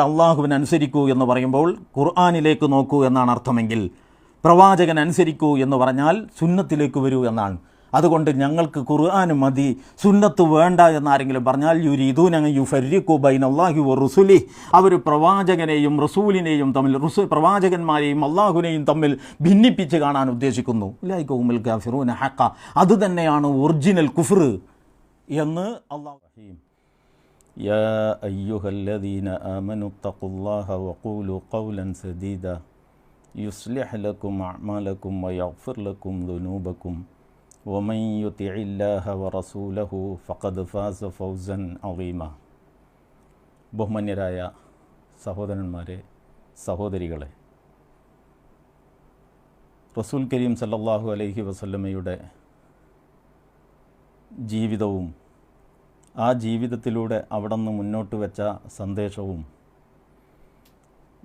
അള്ളാഹുവിനെ അനുസരിക്കൂ എന്ന് പറയുമ്പോൾ ഖുർആനിലേക്ക് നോക്കൂ എന്നാണ് അർത്ഥമെങ്കിൽ, പ്രവാചകൻ അനുസരിക്കൂ എന്ന് പറഞ്ഞാൽ സുന്നത്തിലേക്ക് വരൂ എന്നാണ്. അതുകൊണ്ട് ഞങ്ങൾക്ക് ഖുർആൻ മതി, സുന്നത്ത് വേണ്ട എന്നാരെങ്കിലും പറഞ്ഞാൽ യുരീദൂന യുഫർരിഖു ബൈനല്ലാഹി വറുസുലി, അവർ പ്രവാചകനെയും റസൂലിനെയും തമ്മിൽ, പ്രവാചകന്മാരെയും അള്ളാഹുവിനെയും തമ്മിൽ ഭിന്നിപ്പിച്ച് കാണാൻ ഉദ്ദേശിക്കുന്നു. ഉലൈക ഹുമുൽ കാഫിറൂന ഹഖ, അതുതന്നെയാണ് ഒറിജിനൽ കുഫ്ർ എന്ന് അള്ളാഹു. يا أيها الذين آمنوا اتقوا الله وقولوا قولا سديدا يصلح لكم أعمالكم ويغفر لكم ذنوبكم ومن يطع الله ورسوله فقد فاز فوزا عظيما. ബഹുമാന്യരായ സഹോദരന്മാരെ, സഹോദരികളെ, റസൂൽ കരീം സല്ലല്ലാഹു അലൈഹി വസല്ലമയുടെ ജീവിതവും ആ ജീവിതത്തിലൂടെ അവിടെ നിന്ന് മുന്നോട്ട് വെച്ച സന്ദേശവും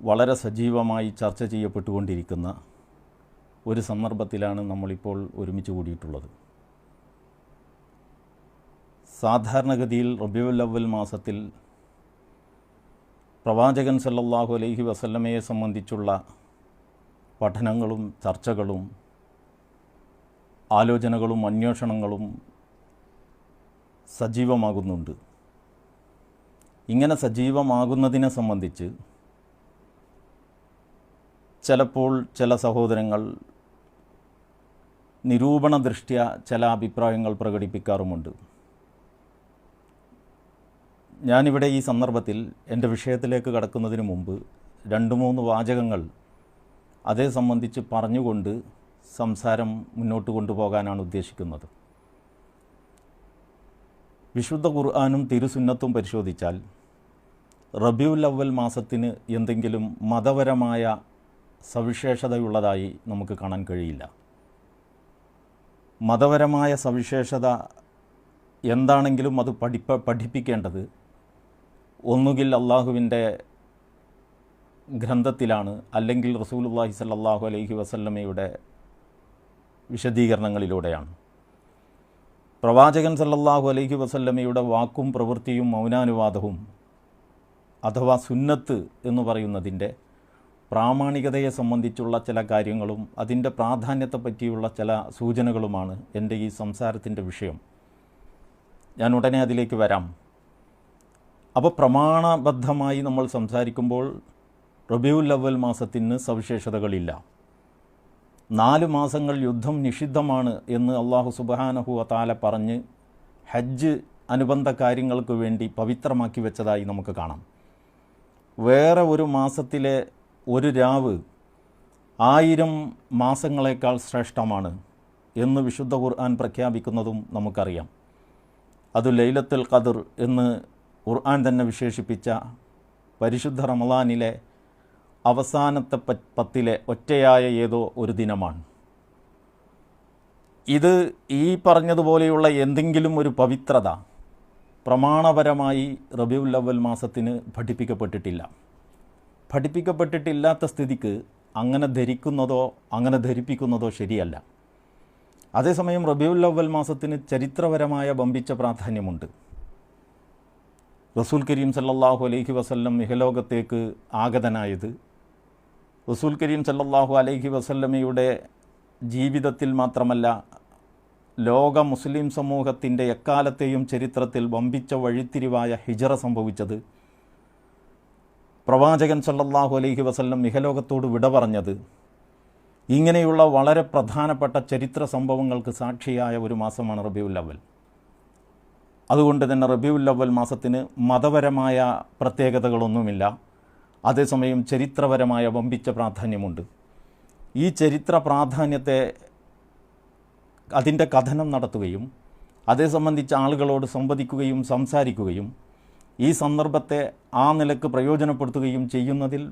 വളരെ സജീവമായി ചർച്ച ചെയ്യപ്പെട്ടുകൊണ്ടിരിക്കുന്ന ഒരു സന്ദർഭത്തിലാണ് നമ്മളിപ്പോൾ ഒരുമിച്ച് കൂടിയിട്ടുള്ളത്. സാധാരണഗതിയിൽ റബീഉൽ അവ്വൽ മാസത്തിൽ പ്രവാചകൻ സല്ലല്ലാഹു അലൈഹി വസല്ലമയെ സംബന്ധിച്ചുള്ള പഠനങ്ങളും ചർച്ചകളും ആലോചനകളും അന്വേഷണങ്ങളും സജീവമാകുന്നുണ്ട്. ഇങ്ങനെ സജീവമാകുന്നതിനെ സംബന്ധിച്ച് ചിലപ്പോൾ ചില സഹോദരങ്ങൾ നിരൂപണ ദൃഷ്ട്യാ ചില അഭിപ്രായങ്ങൾ പ്രകടിപ്പിക്കാറുമുണ്ട്. ഞാനിവിടെ ഈ സന്ദർഭത്തിൽ എൻ്റെ വിഷയത്തിലേക്ക് കടക്കുന്നതിന് മുമ്പ് 2-3 വാചകങ്ങൾ അതേ സംബന്ധിച്ച് പറഞ്ഞുകൊണ്ട് സംസാരം മുന്നോട്ട് കൊണ്ടുപോകാനാണ് ഉദ്ദേശിക്കുന്നത്. വിശുദ്ധ ഖുർആനും തിരുസുന്നത്തും പരിശോധിച്ചാൽ റബീഉൽ അവ്വൽ മാസത്തിന് എന്തെങ്കിലും മതപരമായ സവിശേഷതയുള്ളതായി നമുക്ക് കാണാൻ കഴിയില്ല. മതപരമായ സവിശേഷത എന്താണെങ്കിലും അത് പഠിപ്പിക്കേണ്ടത് ഒന്നുകിൽ അള്ളാഹുവിൻ്റെ ഗ്രന്ഥത്തിലാണ്, അല്ലെങ്കിൽ റസൂലുള്ളാഹി സ്വല്ലല്ലാഹു അലൈഹി വസല്ലമയുടെ വിശദീകരണങ്ങളിലൂടെയാണ്. പ്രവാചകൻ സല്ലല്ലാഹു അലൈഹി വസല്ലമയുടെ വാക്കും പ്രവൃത്തിയും മൗനാനുവാദവും അഥവാ സുന്നത്ത് എന്ന് പറയുന്നതിൻ്റെ പ്രാമാണികതയെ സംബന്ധിച്ചുള്ള ചില കാര്യങ്ങളും അതിൻ്റെ പ്രാധാന്യത്തെ പറ്റിയുള്ള ചില സൂചനകളുമാണ് എൻ്റെ ഈ സംസാരത്തിൻ്റെ വിഷയം. ഞാൻ ഉടനെ അതിലേക്ക് വരാം. അപ്പോൾ പ്രമാണബദ്ധമായി നമ്മൾ സംസാരിക്കുമ്പോൾ റബീഉൽ അവ്വൽ മാസത്തിന് സവിശേഷതകളില്ല. 4 മാസങ്ങൾ യുദ്ധം നിഷിദ്ധമാണ് എന്ന് അള്ളാഹു സുബ്ഹാനഹു വ തആല പറഞ്ഞ് ഹജ്ജ് അനുബന്ധ കാര്യങ്ങൾക്ക് വേണ്ടി പവിത്രമാക്കി വെച്ചതായി നമുക്ക് കാണാം. വേറെ ഒരു മാസത്തിലെ ഒരു രാവ് 1000 മാസങ്ങളെക്കാൾ ശ്രേഷ്ഠമാണ് എന്ന് വിശുദ്ധ ഖുർആൻ പ്രഖ്യാപിക്കുന്നതും നമുക്കറിയാം. അത് ലൈലത്തുൽ ഖദ്ർ എന്ന് ഖുർആൻ തന്നെ വിശേഷിപ്പിച്ച പരിശുദ്ധ റമളാനിലെ അവസാനത്തെ 10-ലെ ഒറ്റയായ ഏതോ ഒരു ദിനമാണ്. ഇത് ഈ പറഞ്ഞതുപോലെയുള്ള എന്തെങ്കിലും ഒരു പവിത്രത പ്രമാണപരമായി റബീഉൽ അവ്വൽ മാസത്തിന് പഠിപ്പിക്കപ്പെട്ടിട്ടില്ലാത്ത സ്ഥിതിക്ക് അങ്ങനെ ധരിക്കുന്നതോ അങ്ങനെ ധരിപ്പിക്കുന്നതോ ശരിയല്ല. അതേസമയം റബീഉൽ അവ്വൽ മാസത്തിന് ചരിത്രപരമായ വമ്പിച്ച പ്രാധാന്യമുണ്ട്. റസൂൽ കരീം സല്ലല്ലാഹു അലൈഹി വസല്ലം ഇഹലോകത്തേക്ക് ആഗതനായത് റസൂൽ കരീം സല്ലല്ലാഹു അലൈഹി വസല്ലമയുടെ ജീവിതത്തിൽ മാത്രമല്ല, ലോക മുസ്ലിം സമൂഹത്തിൻ്റെ എക്കാലത്തെയും ചരിത്രത്തിൽ വമ്പിച്ച വഴിത്തിരിവായ ഹിജ്റ സംഭവിച്ചത്, പ്രവാചകൻ സല്ലല്ലാഹു അലൈഹി വസല്ലം ഇഹലോകത്തോട് വിട പറഞ്ഞത്, ഇങ്ങനെയുള്ള വളരെ പ്രധാനപ്പെട്ട ചരിത്ര സംഭവങ്ങൾക്ക് സാക്ഷിയായ ഒരു മാസമാണ് റബീഉൽ അവ്വൽ. അതുകൊണ്ട് തന്നെ റബീഉൽ അവ്വൽ മാസത്തിന് മതപരമായ പ്രത്യേകതകളൊന്നുമില്ല. അതേസമയം ചരിത്രപരമായ വമ്പിച്ച പ്രാധാന്യമുണ്ട്. ഈ ചരിത്ര പ്രാധാന്യത്തെ അതിൻ്റെ കഥനം നടത്തുകയും അതേ സംബന്ധിച്ച് ആളുകളോട് സംവദിക്കുകയും സംസാരിക്കുകയും ഈ സന്ദർഭത്തെ ആ നിലക്ക് പ്രയോജനപ്പെടുത്തുകയും ചെയ്യുന്നതിൽ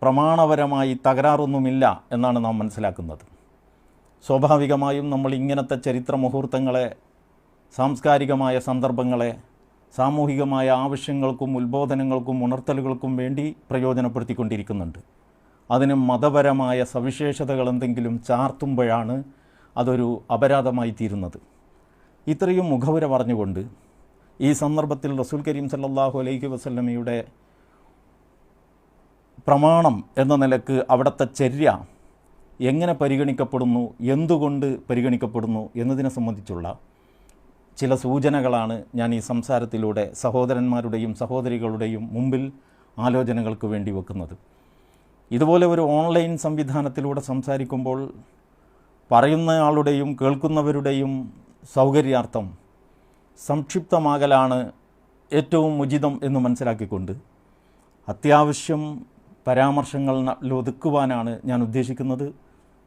പ്രമാണപരമായി തകരാറൊന്നുമില്ല എന്നാണ് നാം മനസ്സിലാക്കുന്നത്. സ്വാഭാവികമായും നമ്മൾ ഇങ്ങനത്തെ ചരിത്ര മുഹൂർത്തങ്ങളെ, സാംസ്കാരികമായ സന്ദർഭങ്ങളെ സാമൂഹികമായ ആവശ്യങ്ങൾക്കും ഉത്ബോധനങ്ങൾക്കും ഉണർത്തലുകൾക്കും വേണ്ടി പ്രയോജനപ്പെടുത്തിക്കൊണ്ടിരിക്കുന്നുണ്ട്. അതിന് മതപരമായ സവിശേഷതകൾ എന്തെങ്കിലും ചാർത്തുമ്പോഴാണ് അതൊരു അപരാധമായി തീരുന്നത്. ഇത്രയും മുഖവുര പറഞ്ഞുകൊണ്ട് ഈ സന്ദർഭത്തിൽ റസൂൽ കരീം സല്ലല്ലാഹു അലൈഹി വസല്ലമയുടെ പ്രമാണം എന്ന നിലക്ക് അവിടുത്തെ ചര്യ എങ്ങനെ പരിഗണിക്കപ്പെടുന്നു, എന്തുകൊണ്ട് പരിഗണിക്കപ്പെടുന്നു എന്നതിനെ സംബന്ധിച്ചുള്ള ചില സൂചനകളാണ് ഞാൻ ഈ സംസാരത്തിലൂടെ സഹോദരന്മാരുടെയും സഹോദരികളുടെയും മുമ്പിൽ ആലോചനകൾക്ക് വേണ്ടി വെക്കുന്നത്. ഇതുപോലെ ഒരു ഓൺലൈൻ സംവിധാനത്തിലൂടെ സംസാരിക്കുമ്പോൾ പറയുന്നയാളുടെയും കേൾക്കുന്നവരുടെയും സൗകര്യാർത്ഥം സംക്ഷിപ്തമാകലാണ് ഏറ്റവും ഉചിതം എന്ന് മനസ്സിലാക്കിക്കൊണ്ട് അത്യാവശ്യം പരാമർശങ്ങൾ ഒതുക്കുവാനാണ് ഞാൻ ഉദ്ദേശിക്കുന്നത്.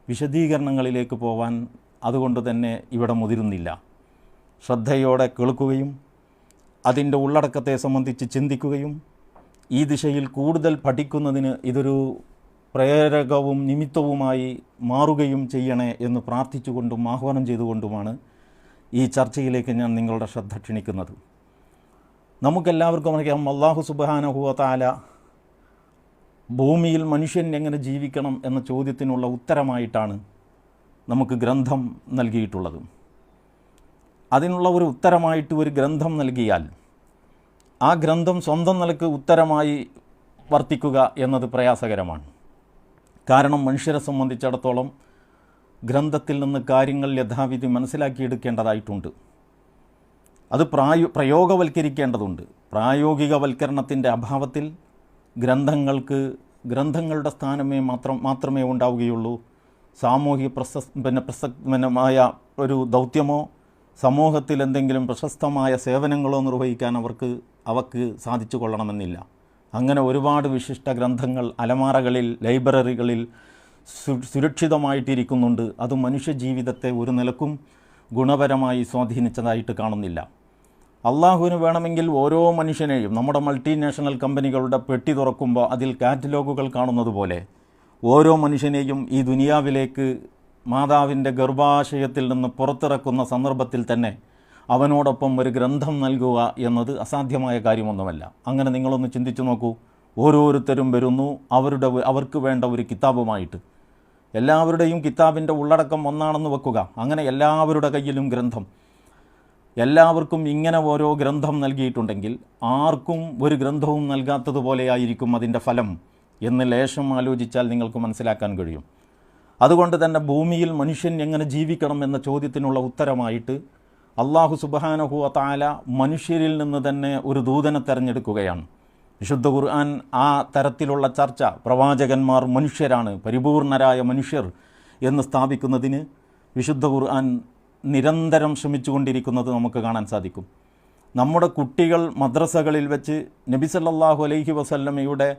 വിശദീകരണങ്ങളിലേക്ക് പോവാൻ അതുകൊണ്ട് തന്നെ ഇവിടെ മുതിരുന്നില്ല. ശ്രദ്ധയോടെ കേൾക്കുകയും അതിൻ്റെ ഉള്ളടക്കത്തെ സംബന്ധിച്ച് ചിന്തിക്കുകയും ഈ ദിശയിൽ കൂടുതൽ പഠിക്കുന്നതിന് ഇതൊരു പ്രേരകവും നിമിത്തവുമായി മാറുകയും ചെയ്യണേ എന്ന് പ്രാർത്ഥിച്ചുകൊണ്ടും ആഹ്വാനം ചെയ്തുകൊണ്ടുമാണ് ഈ ചർച്ചയിലേക്ക് ഞാൻ നിങ്ങളുടെ ശ്രദ്ധ ക്ഷണിക്കുന്നത്. നമുക്കെല്ലാവർക്കും അറിയാം, അല്ലാഹു സുബ്ഹാനഹു വ തആല ഭൂമിയിൽ മനുഷ്യൻ എങ്ങനെ ജീവിക്കണം എന്ന ചോദ്യത്തിനുള്ള ഉത്തരമായിട്ടാണ് നമുക്ക് ഗ്രന്ഥം നൽകിയിട്ടുള്ളത്. അതിനുള്ള ഒരു ഉത്തരമായിട്ട് ഒരു ഗ്രന്ഥം നൽകിയാൽ ആ ഗ്രന്ഥം സ്വന്തം നിലക്ക് ഉത്തരമായി വർത്തിക്കുക എന്നത് പ്രയാസകരമാണ്. കാരണം മനുഷ്യരെ സംബന്ധിച്ചിടത്തോളം ഗ്രന്ഥത്തിൽ നിന്ന് കാര്യങ്ങൾ യഥാവിധി മനസ്സിലാക്കിയെടുക്കേണ്ടതായിട്ടുണ്ട്. അത് പ്രയോഗവൽക്കരിക്കേണ്ടതുണ്ട്. പ്രായോഗികവൽക്കരണത്തിൻ്റെ അഭാവത്തിൽ ഗ്രന്ഥങ്ങളുടെ സ്ഥാനമേ മാത്രമേ ഉണ്ടാവുകയുള്ളൂ. സാമൂഹിക പ്രസക്തമായ ഒരു ദൗത്യമോ സമൂഹത്തിൽ എന്തെങ്കിലും പ്രശസ്തമായ സേവനങ്ങളോ നിർവഹിക്കാൻ അവർക്ക് സാധിച്ചു കൊള്ളണമെന്നില്ല. അങ്ങനെ ഒരുപാട് വിശിഷ്ട ഗ്രന്ഥങ്ങൾ അലമാരകളിൽ, ലൈബ്രറികളിൽ സുരക്ഷിതമായിട്ടിരിക്കുന്നുണ്ട്. അത് മനുഷ്യജീവിതത്തെ ഒരു നിലക്കും ഗുണപരമായി സ്വാധീനിച്ചതായിട്ട് കാണുന്നില്ല. അള്ളാഹുവിന് വേണമെങ്കിൽ ഓരോ മനുഷ്യനെയും നമ്മുടെ മൾട്ടിനാഷണൽ കമ്പനികളുടെ പെട്ടി തുറക്കുമ്പോൾ അതിൽ കാറ്റലോഗുകൾ കാണുന്നത് പോലെ ഓരോ മനുഷ്യനെയും ഈ ദുനിയാവിലേക്ക് മാതാവിൻ്റെ ഗർഭാശയത്തിൽ നിന്ന് പുറത്തിറക്കുന്ന സന്ദർഭത്തിൽ തന്നെ അവനോടൊപ്പം ഒരു ഗ്രന്ഥം നൽകുക എന്നത് അസാധ്യമായ കാര്യമൊന്നുമല്ല. അങ്ങനെ നിങ്ങളൊന്ന് ചിന്തിച്ചു നോക്കൂ. ഓരോരുത്തരും വരുന്നു അവർക്ക് വേണ്ട ഒരു കിതാബുമായിട്ട്. എല്ലാവരുടെയും കിതാബിൻ്റെ ഉള്ളടക്കം ഒന്നാണെന്ന് വെക്കുക. അങ്ങനെ എല്ലാവരുടെ കയ്യിലും ഗ്രന്ഥം. എല്ലാവർക്കും ഇങ്ങനെ ഓരോ ഗ്രന്ഥം നൽകിയിട്ടുണ്ടെങ്കിൽ ആർക്കും ഒരു ഗ്രന്ഥവും നൽകാത്തതുപോലെയായിരിക്കും അതിൻ്റെ ഫലം എന്ന് ലേശം ആലോചിച്ചാൽ നിങ്ങൾക്ക് മനസ്സിലാക്കാൻ കഴിയും. അതുകൊണ്ട് തന്നെ ഭൂമിയിൽ മനുഷ്യൻ എങ്ങനെ ജീവിക്കണം എന്ന ചോദ്യത്തിനുള്ള ഉത്തരമായിട്ട് അല്ലാഹു സുബ്ഹാനഹു വ തആല മനുഷ്യരിൽ നിന്ന് തന്നെ ഒരു ദൂതനെ തെരഞ്ഞെടുക്കുകയാണ്. വിശുദ്ധ ഖുർആൻ ആ തരത്തിലുള്ള ചർച്ച, പ്രവാചകന്മാർ മനുഷ്യരാണ്, പരിപൂർണരായ മനുഷ്യർ എന്ന് സ്ഥാപിക്കുന്നതിന് വിശുദ്ധ ഖുർആൻ നിരന്തരം ശ്രമിച്ചുകൊണ്ടിരിക്കുന്നത് നമുക്ക് കാണാൻ സാധിക്കും. നമ്മുടെ കുട്ടികൾ മദ്രസകളിൽ വെച്ച് നബി സല്ലല്ലാഹു അലൈഹി വസല്ലമയുടെ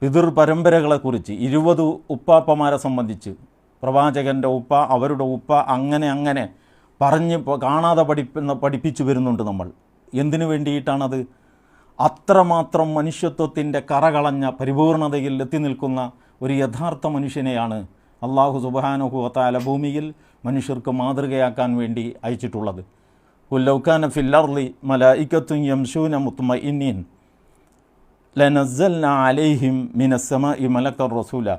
പിതൃ പരമ്പരകളെക്കുറിച്ച് 20 ഉപ്പാപ്പമാരെ സംബന്ധിച്ച് പ്രവാചകൻ്റെ ഉപ്പ, അവരുടെ ഉപ്പ, അങ്ങനെ പറഞ്ഞ് കാണാതെ പഠിപ്പിച്ചു വരുന്നുണ്ട് നമ്മൾ. എന്തിനു വേണ്ടിയിട്ടാണത്? അത്രമാത്രം മനുഷ്യത്വത്തിൻ്റെ കറകളഞ്ഞ പരിപൂർണതയിൽ എത്തി നിൽക്കുന്ന ഒരു യഥാർത്ഥ മനുഷ്യനെയാണ് അല്ലാഹു സുബ്ഹാനഹു വ തആല ഭൂമിയിൽ മനുഷ്യർക്ക് മാതൃകയാക്കാൻ വേണ്ടി അയച്ചിട്ടുള്ളത്. ഖുൽ ലൗ കാന ഫിൽ അർളി മലായികത്തുൻ യംശൂന മുത്മഇന്നീൻ ലനസ്സൽനാ അലൈഹിം മിനസ് സമാഇ മലക്കർ റസൂല.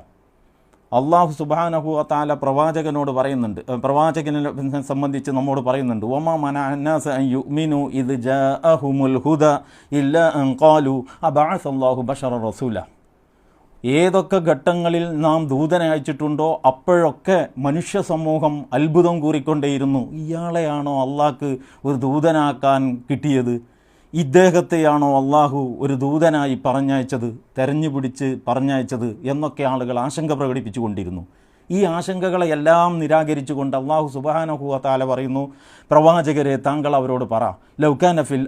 അല്ലാഹു സുബ്ഹാനഹു വ തആല പ്രവാചകനോട് പറയുന്നുണ്ട്, പ്രവാചകനെ സംബന്ധിച്ച് നമ്മോട് പറയുന്നുണ്ട്, വമാ മനഅന്നാസ അൻ യുഅ്മിനു ഇദ് ജാഅഹുമുൽ ഹുദ ഇല്ലാ അൻ ഖാലു അബഅസല്ലാഹു ബശറ റസൂല. ഏതൊക്കെ ഘട്ടങ്ങളിൽ നാം ദൂതനെ അയച്ചിട്ടുണ്ടോ അപ്പോഴൊക്കെ മനുഷ്യ സമൂഹം അത്ഭുതം കൂറിക്കൊണ്ടേയിരുന്നു. ഇയാളെയാണോ അള്ളാഹ്ക്ക് ഒരു ദൂതനാക്കാൻ കിട്ടിയത്? ഇദ്ദേഹത്തെയാണോ അള്ളാഹു ഒരു ദൂതനായി പറഞ്ഞയച്ചത്, തെരഞ്ഞുപിടിച്ച് പറഞ്ഞയച്ചത് എന്നൊക്കെ ആളുകൾ ആശങ്ക പ്രകടിപ്പിച്ചു കൊണ്ടിരുന്നു. ഈ ആശങ്കകളെല്ലാം നിരാകരിച്ചുകൊണ്ട് അല്ലാഹു സുബ്ഹാനഹു വ തആല പറയുന്നു, പ്രവാചകരെ താങ്കൾ അവരോട് പറ, ലൗകാന ഫിൽ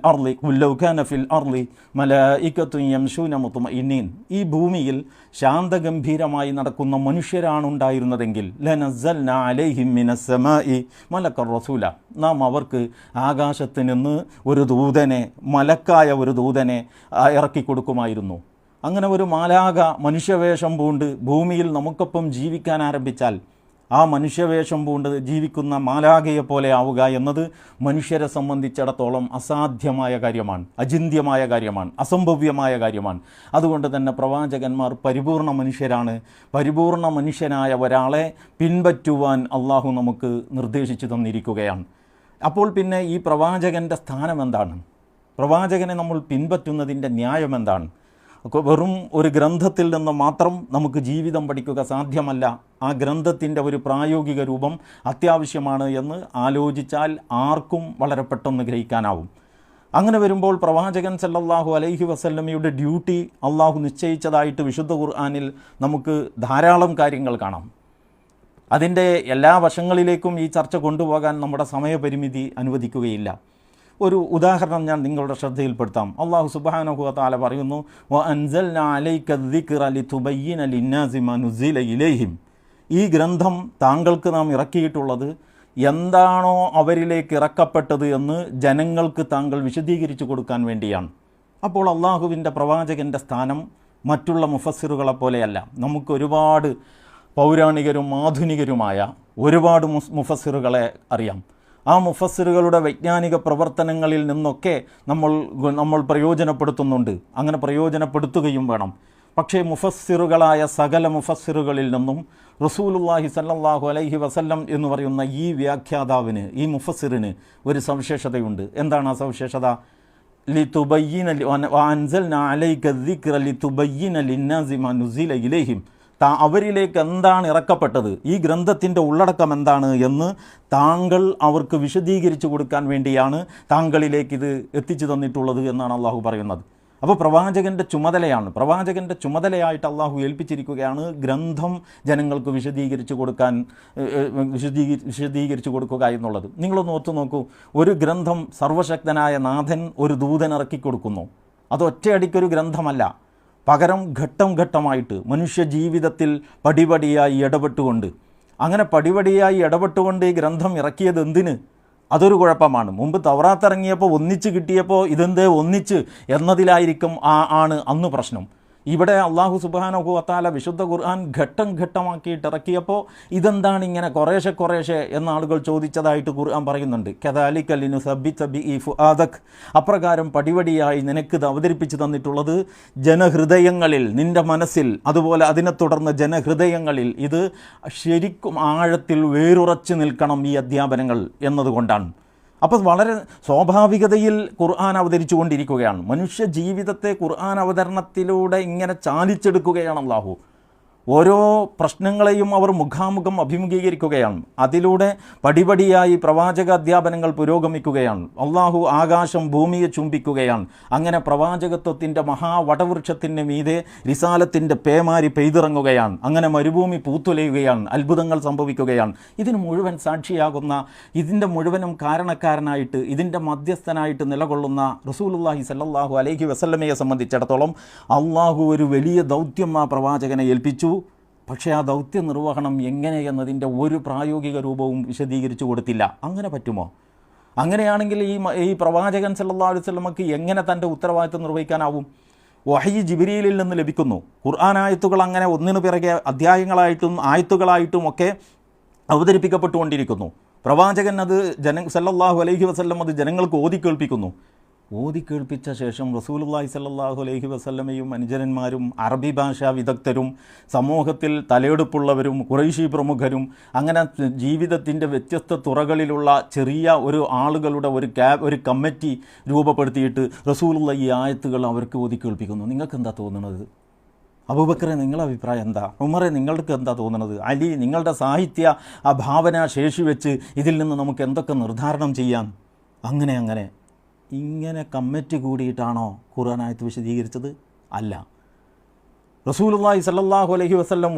അർളി മലായികത്തുൻ യംശൂന മുത്മഇന്നീൻ. ഈ ഭൂമിയിൽ ശാന്തഗംഭീരമായി നടക്കുന്ന മനുഷ്യരാണുണ്ടായിരുന്നതെങ്കിൽ ലനസ്സൽനാ അലൈഹിം മിനസ് സമാഇ മലക്കർ റസൂല, നാം അവർക്ക് ആകാശത്ത് നിന്ന് ഒരു ദൂതനെ, മലക്കായ ഒരു ദൂതനെ ഇറക്കി കൊടുക്കുമായിരുന്നു. അങ്ങനെ ഒരു മാലാക മനുഷ്യവേഷം പൂണ്ട് ഭൂമിയിൽ നമുക്കൊപ്പം ജീവിക്കാൻ ആരംഭിച്ചാൽ ആ മനുഷ്യവേഷം പൂണ്ട് ജീവിക്കുന്ന മാലാകയെ പോലെ ആവുക എന്നത് മനുഷ്യരെ സംബന്ധിച്ചിടത്തോളം അസാധ്യമായ കാര്യമാണ്, അചിന്ത്യമായ കാര്യമാണ്, അസംഭവ്യമായ കാര്യമാണ്. അതുകൊണ്ട് തന്നെ പ്രവാചകന്മാർ പരിപൂർണ മനുഷ്യരാണ്. പരിപൂർണ മനുഷ്യനായ ഒരാളെ പിൻപറ്റുവാൻ അള്ളാഹു നമുക്ക് നിർദ്ദേശിച്ചു തന്നിരിക്കുകയാണ്. അപ്പോൾ പിന്നെ ഈ പ്രവാചകൻ്റെ സ്ഥാനം എന്താണ്? പ്രവാചകനെ നമ്മൾ പിൻപറ്റുന്നതിൻ്റെ ന്യായം എന്താണ്? വെറും ഒരു ഗ്രന്ഥത്തിൽ നിന്ന് മാത്രം നമുക്ക് ജീവിതം പഠിക്കുക സാധ്യമല്ല. ആ ഗ്രന്ഥത്തിൻ്റെ ഒരു പ്രായോഗിക രൂപം അത്യാവശ്യമാണ് എന്ന് ആലോചിച്ചാൽ ആർക്കും വളരെ പെട്ടെന്ന് ഗ്രഹിക്കാനാവും. അങ്ങനെ വരുമ്പോൾ പ്രവാചകൻ സല്ലല്ലാഹു അലൈഹി വസല്ലമയുടെ ഡ്യൂട്ടി അള്ളാഹു നിശ്ചയിച്ചതായിട്ട് വിശുദ്ധ ഖുർആനിൽ നമുക്ക് ധാരാളം കാര്യങ്ങൾ കാണാം. അതിൻ്റെ എല്ലാ വശങ്ങളിലേക്കും ഈ ചർച്ച കൊണ്ടുപോകാൻ നമ്മുടെ സമയപരിമിതി അനുവദിക്കുകയില്ല. ഒരു ഉദാഹരണം ഞാൻ നിങ്ങളുടെ ശ്രദ്ധയിൽപ്പെടുത്താം. അള്ളാഹു സുബ്ഹാനഹു വ തആല പറയുന്നു, വഅൻസൽനാ അലൈക അദ്ദിക്റ ലിതുബയ്യിന ലിന്നാസി മാ നുസില ഇലൈഹിം. ഈ ഗ്രന്ഥം താങ്കൾക്ക് നാം ഇറക്കിയിട്ടുള്ളത് എന്താണോ അവരിലേക്ക് ഇറക്കപ്പെട്ടത് എന്ന് ജനങ്ങൾക്ക് താങ്കൾ വിശദീകരിച്ചു കൊടുക്കാൻ വേണ്ടിയാണ്. അപ്പോൾ അള്ളാഹുവിൻ്റെ പ്രവാചകൻ്റെ സ്ഥാനം മറ്റുള്ള മുഫസ്സിറുകളെ പോലെയല്ല. നമുക്ക് ഒരുപാട് പൗരാണികരും ആധുനികരുമായ ഒരുപാട് മുഫസ്സിറുകളെ അറിയാം. ആ മുഫസ്സിറുകളുടെ വൈജ്ഞാനിക പ്രവർത്തനങ്ങളിൽ നിന്നൊക്കെ നമ്മൾ പ്രയോജനപ്പെടുത്തുന്നുണ്ട്. അങ്ങനെ പ്രയോജനപ്പെടുത്തുകയും വേണം. പക്ഷേ മുഫസ്സിറുകളായ സകല മുഫസ്സിറുകളിൽ നിന്നും റസൂലുള്ളാഹി സല്ലല്ലാഹു അലൈഹി വസല്ലം എന്ന് പറയുന്ന ഈ വ്യാഖ്യാതാവിന്, ഈ മുഫസ്സിറിന് ഒരു സവിശേഷതയുണ്ട്. എന്താണ് ആ സവിശേഷത? ലിതുബയ്യിന വഅൻസൽനാ അലൈക അദ്ദിക്റ ലിതുബയ്യിന ലിന്നാസി മാ നുസില ഇലൈഹിം. അവരിലേക്ക് എന്താണ് ഇറക്കപ്പെട്ടത്, ഈ ഗ്രന്ഥത്തിൻ്റെ ഉള്ളടക്കം എന്താണ് എന്ന് താങ്കൾ അവർക്ക് വിശദീകരിച്ചു കൊടുക്കാൻ വേണ്ടിയാണ് താങ്കളിലേക്ക് ഇത് എത്തിച്ചു തന്നിട്ടുള്ളത് എന്നാണ് അള്ളാഹു പറയുന്നത്. അപ്പോൾ പ്രവാചകൻ്റെ ചുമതലയാണ്, പ്രവാചകൻ്റെ ചുമതലയായിട്ട് അള്ളാഹു ഏൽപ്പിച്ചിരിക്കുകയാണ് ഗ്രന്ഥം ജനങ്ങൾക്ക് വിശദീകരിച്ചു കൊടുക്കുക എന്നുള്ളത്. നിങ്ങളൊന്ന് ഓർത്തു നോക്കൂ, ഒരു ഗ്രന്ഥം സർവശക്തനായ നാഥൻ ഒരു ദൂതൻ ഇറക്കി കൊടുക്കുന്നു. അത് ഒറ്റയടിക്കൊരു ഗ്രന്ഥമല്ല, പകരം ഘട്ടം ഘട്ടമായിട്ട് മനുഷ്യ ജീവിതത്തിൽ പടിപടിയായി ഇടപെട്ടുകൊണ്ട്, അങ്ങനെ പടിപടിയായി ഇടപെട്ടുകൊണ്ട് ഈ ഗ്രന്ഥം ഇറക്കിയത് എന്തിന്? അതൊരു കുഴപ്പമാണ്. മുമ്പ് തൗറാത്ത് ഇറങ്ങിയപ്പോൾ ഒന്നിച്ച് കിട്ടിയപ്പോൾ ഇതെന്തേ ഒന്നിച്ച് എന്നതിലായിരിക്കും ആണ് അന്ന് പ്രശ്നം. ഇവിടെ അള്ളാഹു സുബ്ഹാനഹു വ തആല വിശുദ്ധ ഖുർആൻ ഘട്ടം ഘട്ടമാക്കിയിട്ട് ഇറക്കിയപ്പോൾ ഇതെന്താണ് ഇങ്ങനെ കുറേശ്ശെ എന്ന ആളുകൾ ചോദിച്ചതായിട്ട് ഖുർആൻ പറയുന്നുണ്ട്. കദാലിക ലിനുസബ്ബിത ബിഹി ഫുആദക്. അപ്രകാരം പടിപടിയായി നിനക്കിത് അവതരിപ്പിച്ച് തന്നിട്ടുള്ളത് ജനഹൃദയങ്ങളിൽ, നിൻ്റെ മനസ്സിൽ, അതുപോലെ അതിനെ തുടർന്ന് ജനഹൃദയങ്ങളിൽ ഇത് ശരിക്കും ആഴത്തിൽ വേരുറച്ച് നിൽക്കണം ഈ അധ്യാപനങ്ങൾ എന്നതുകൊണ്ടാണ്. അപ്പോൾ വളരെ സ്വാഭാവികതയിൽ ഖുർആൻ അവതരിച്ചു കൊണ്ടിരിക്കുകയാണ്. മനുഷ്യ ജീവിതത്തെ ഖുർആൻ അവതരണത്തിലൂടെ ഇങ്ങനെ ചാലിച്ചെടുക്കുകയാണ് അല്ലാഹു. ഓരോ പ്രശ്നങ്ങളെയും അവർ മുഖാമുഖം അഭിമുഖീകരിക്കുകയാണ്. അതിലൂടെ പടിപടിയായി പ്രവാചക അധ്യാപനങ്ങൾ പുരോഗമിക്കുകയാണ്. അള്ളാഹു ആകാശം ഭൂമിയെ ചുംബിക്കുകയാണ്. അങ്ങനെ പ്രവാചകത്വത്തിൻ്റെ മഹാവടവൃക്ഷത്തിൻ്റെ മീതെ റിസാലത്തിൻ്റെ പേമാരി പെയ്തിറങ്ങുകയാണ്. അങ്ങനെ മരുഭൂമി പൂത്തുലയുകയാണ്, അത്ഭുതങ്ങൾ സംഭവിക്കുകയാണ്. ഇതിന് മുഴുവൻ സാക്ഷിയാകുന്ന, ഇതിൻ്റെ മുഴുവനും കാരണക്കാരനായിട്ട്, ഇതിൻ്റെ മധ്യസ്ഥനായിട്ട് നിലകൊള്ളുന്ന റസൂലുള്ളാഹി സല്ലല്ലാഹു അലൈഹി വസല്ലമയെ സംബന്ധിച്ചിടത്തോളം അള്ളാഹു ഒരു വലിയ ദൗത്യം ആ പ്രവാചകനെ ഏൽപ്പിച്ചു. പക്ഷേ ആ ദൗത്യ നിർവഹണം എങ്ങനെയെന്നതിൻ്റെ ഒരു പ്രായോഗിക രൂപവും വിശദീകരിച്ചു കൊടുത്തില്ല. അങ്ങനെ പറ്റുമോ? അങ്ങനെയാണെങ്കിൽ ഈ പ്രവാചകൻ സല്ലല്ലാഹു അലൈഹി വസല്ലമക്ക് എങ്ങനെ തൻ്റെ ഉത്തരവാദിത്വം നിർവഹിക്കാനാവും? വഹയി ജിബ്രീലിൽ നിന്ന് ലഭിക്കുന്നു. ഖുർആൻ ആയത്തുകൾ അങ്ങനെ ഒന്നിനു പിറകെ അധ്യായങ്ങളായിട്ടും ആയത്തുകളായിട്ടും ഒക്കെ അവതരിപ്പിക്കപ്പെട്ടുകൊണ്ടിരിക്കുന്നു. പ്രവാചകൻ അത് സല്ലല്ലാഹു അലൈഹി വസല്ലം അത് ജനങ്ങൾക്ക് ഓതിക്കേൾപ്പിക്കുന്നു. ഓതിക്കേൾപ്പിച്ച ശേഷം റസൂലുള്ളാഹി സല്ലല്ലാഹു അലൈഹി വസല്ലമയും അനുചരന്മാരും അറബി ഭാഷാ വിദഗ്ധരും സമൂഹത്തിൽ തലയെടുപ്പുള്ളവരും ഖുറൈശി പ്രമുഖരും അങ്ങനെ ജീവിതത്തിൻ്റെ വ്യത്യസ്ത തുറകളിലുള്ള ചെറിയ ഒരു ആളുകളുടെ ഒരു കമ്മിറ്റി രൂപപ്പെടുത്തിയിട്ട് റസൂലുള്ള ഈ ആയത്തുകൾ അവർക്ക് ഓതിക്കേൾപ്പിക്കുന്നു. നിങ്ങൾക്ക് എന്താ തോന്നുന്നത്? അബൂബക്കറെ, നിങ്ങളുടെ അഭിപ്രായം എന്താ? ഉമറെ, നിങ്ങൾക്ക് എന്താ തോന്നുന്നത്? അലി, നിങ്ങളുടെ സാഹിത്യ ആ ഭാവന ശേഷി വെച്ച് ഇതിൽ നിന്ന് നമുക്ക് എന്തൊക്കെ നിർദ്ധാരണം ചെയ്യാം? അങ്ങനെ ഇങ്ങനെ കമ്മിറ്റി കൂടിയിട്ടാണോ ഖുർആൻ ആയത്ത് വിശദീകരിച്ചത്? അല്ല. റസൂലുള്ളാഹി സല്ലല്ലാഹു അലൈഹി വസല്ലം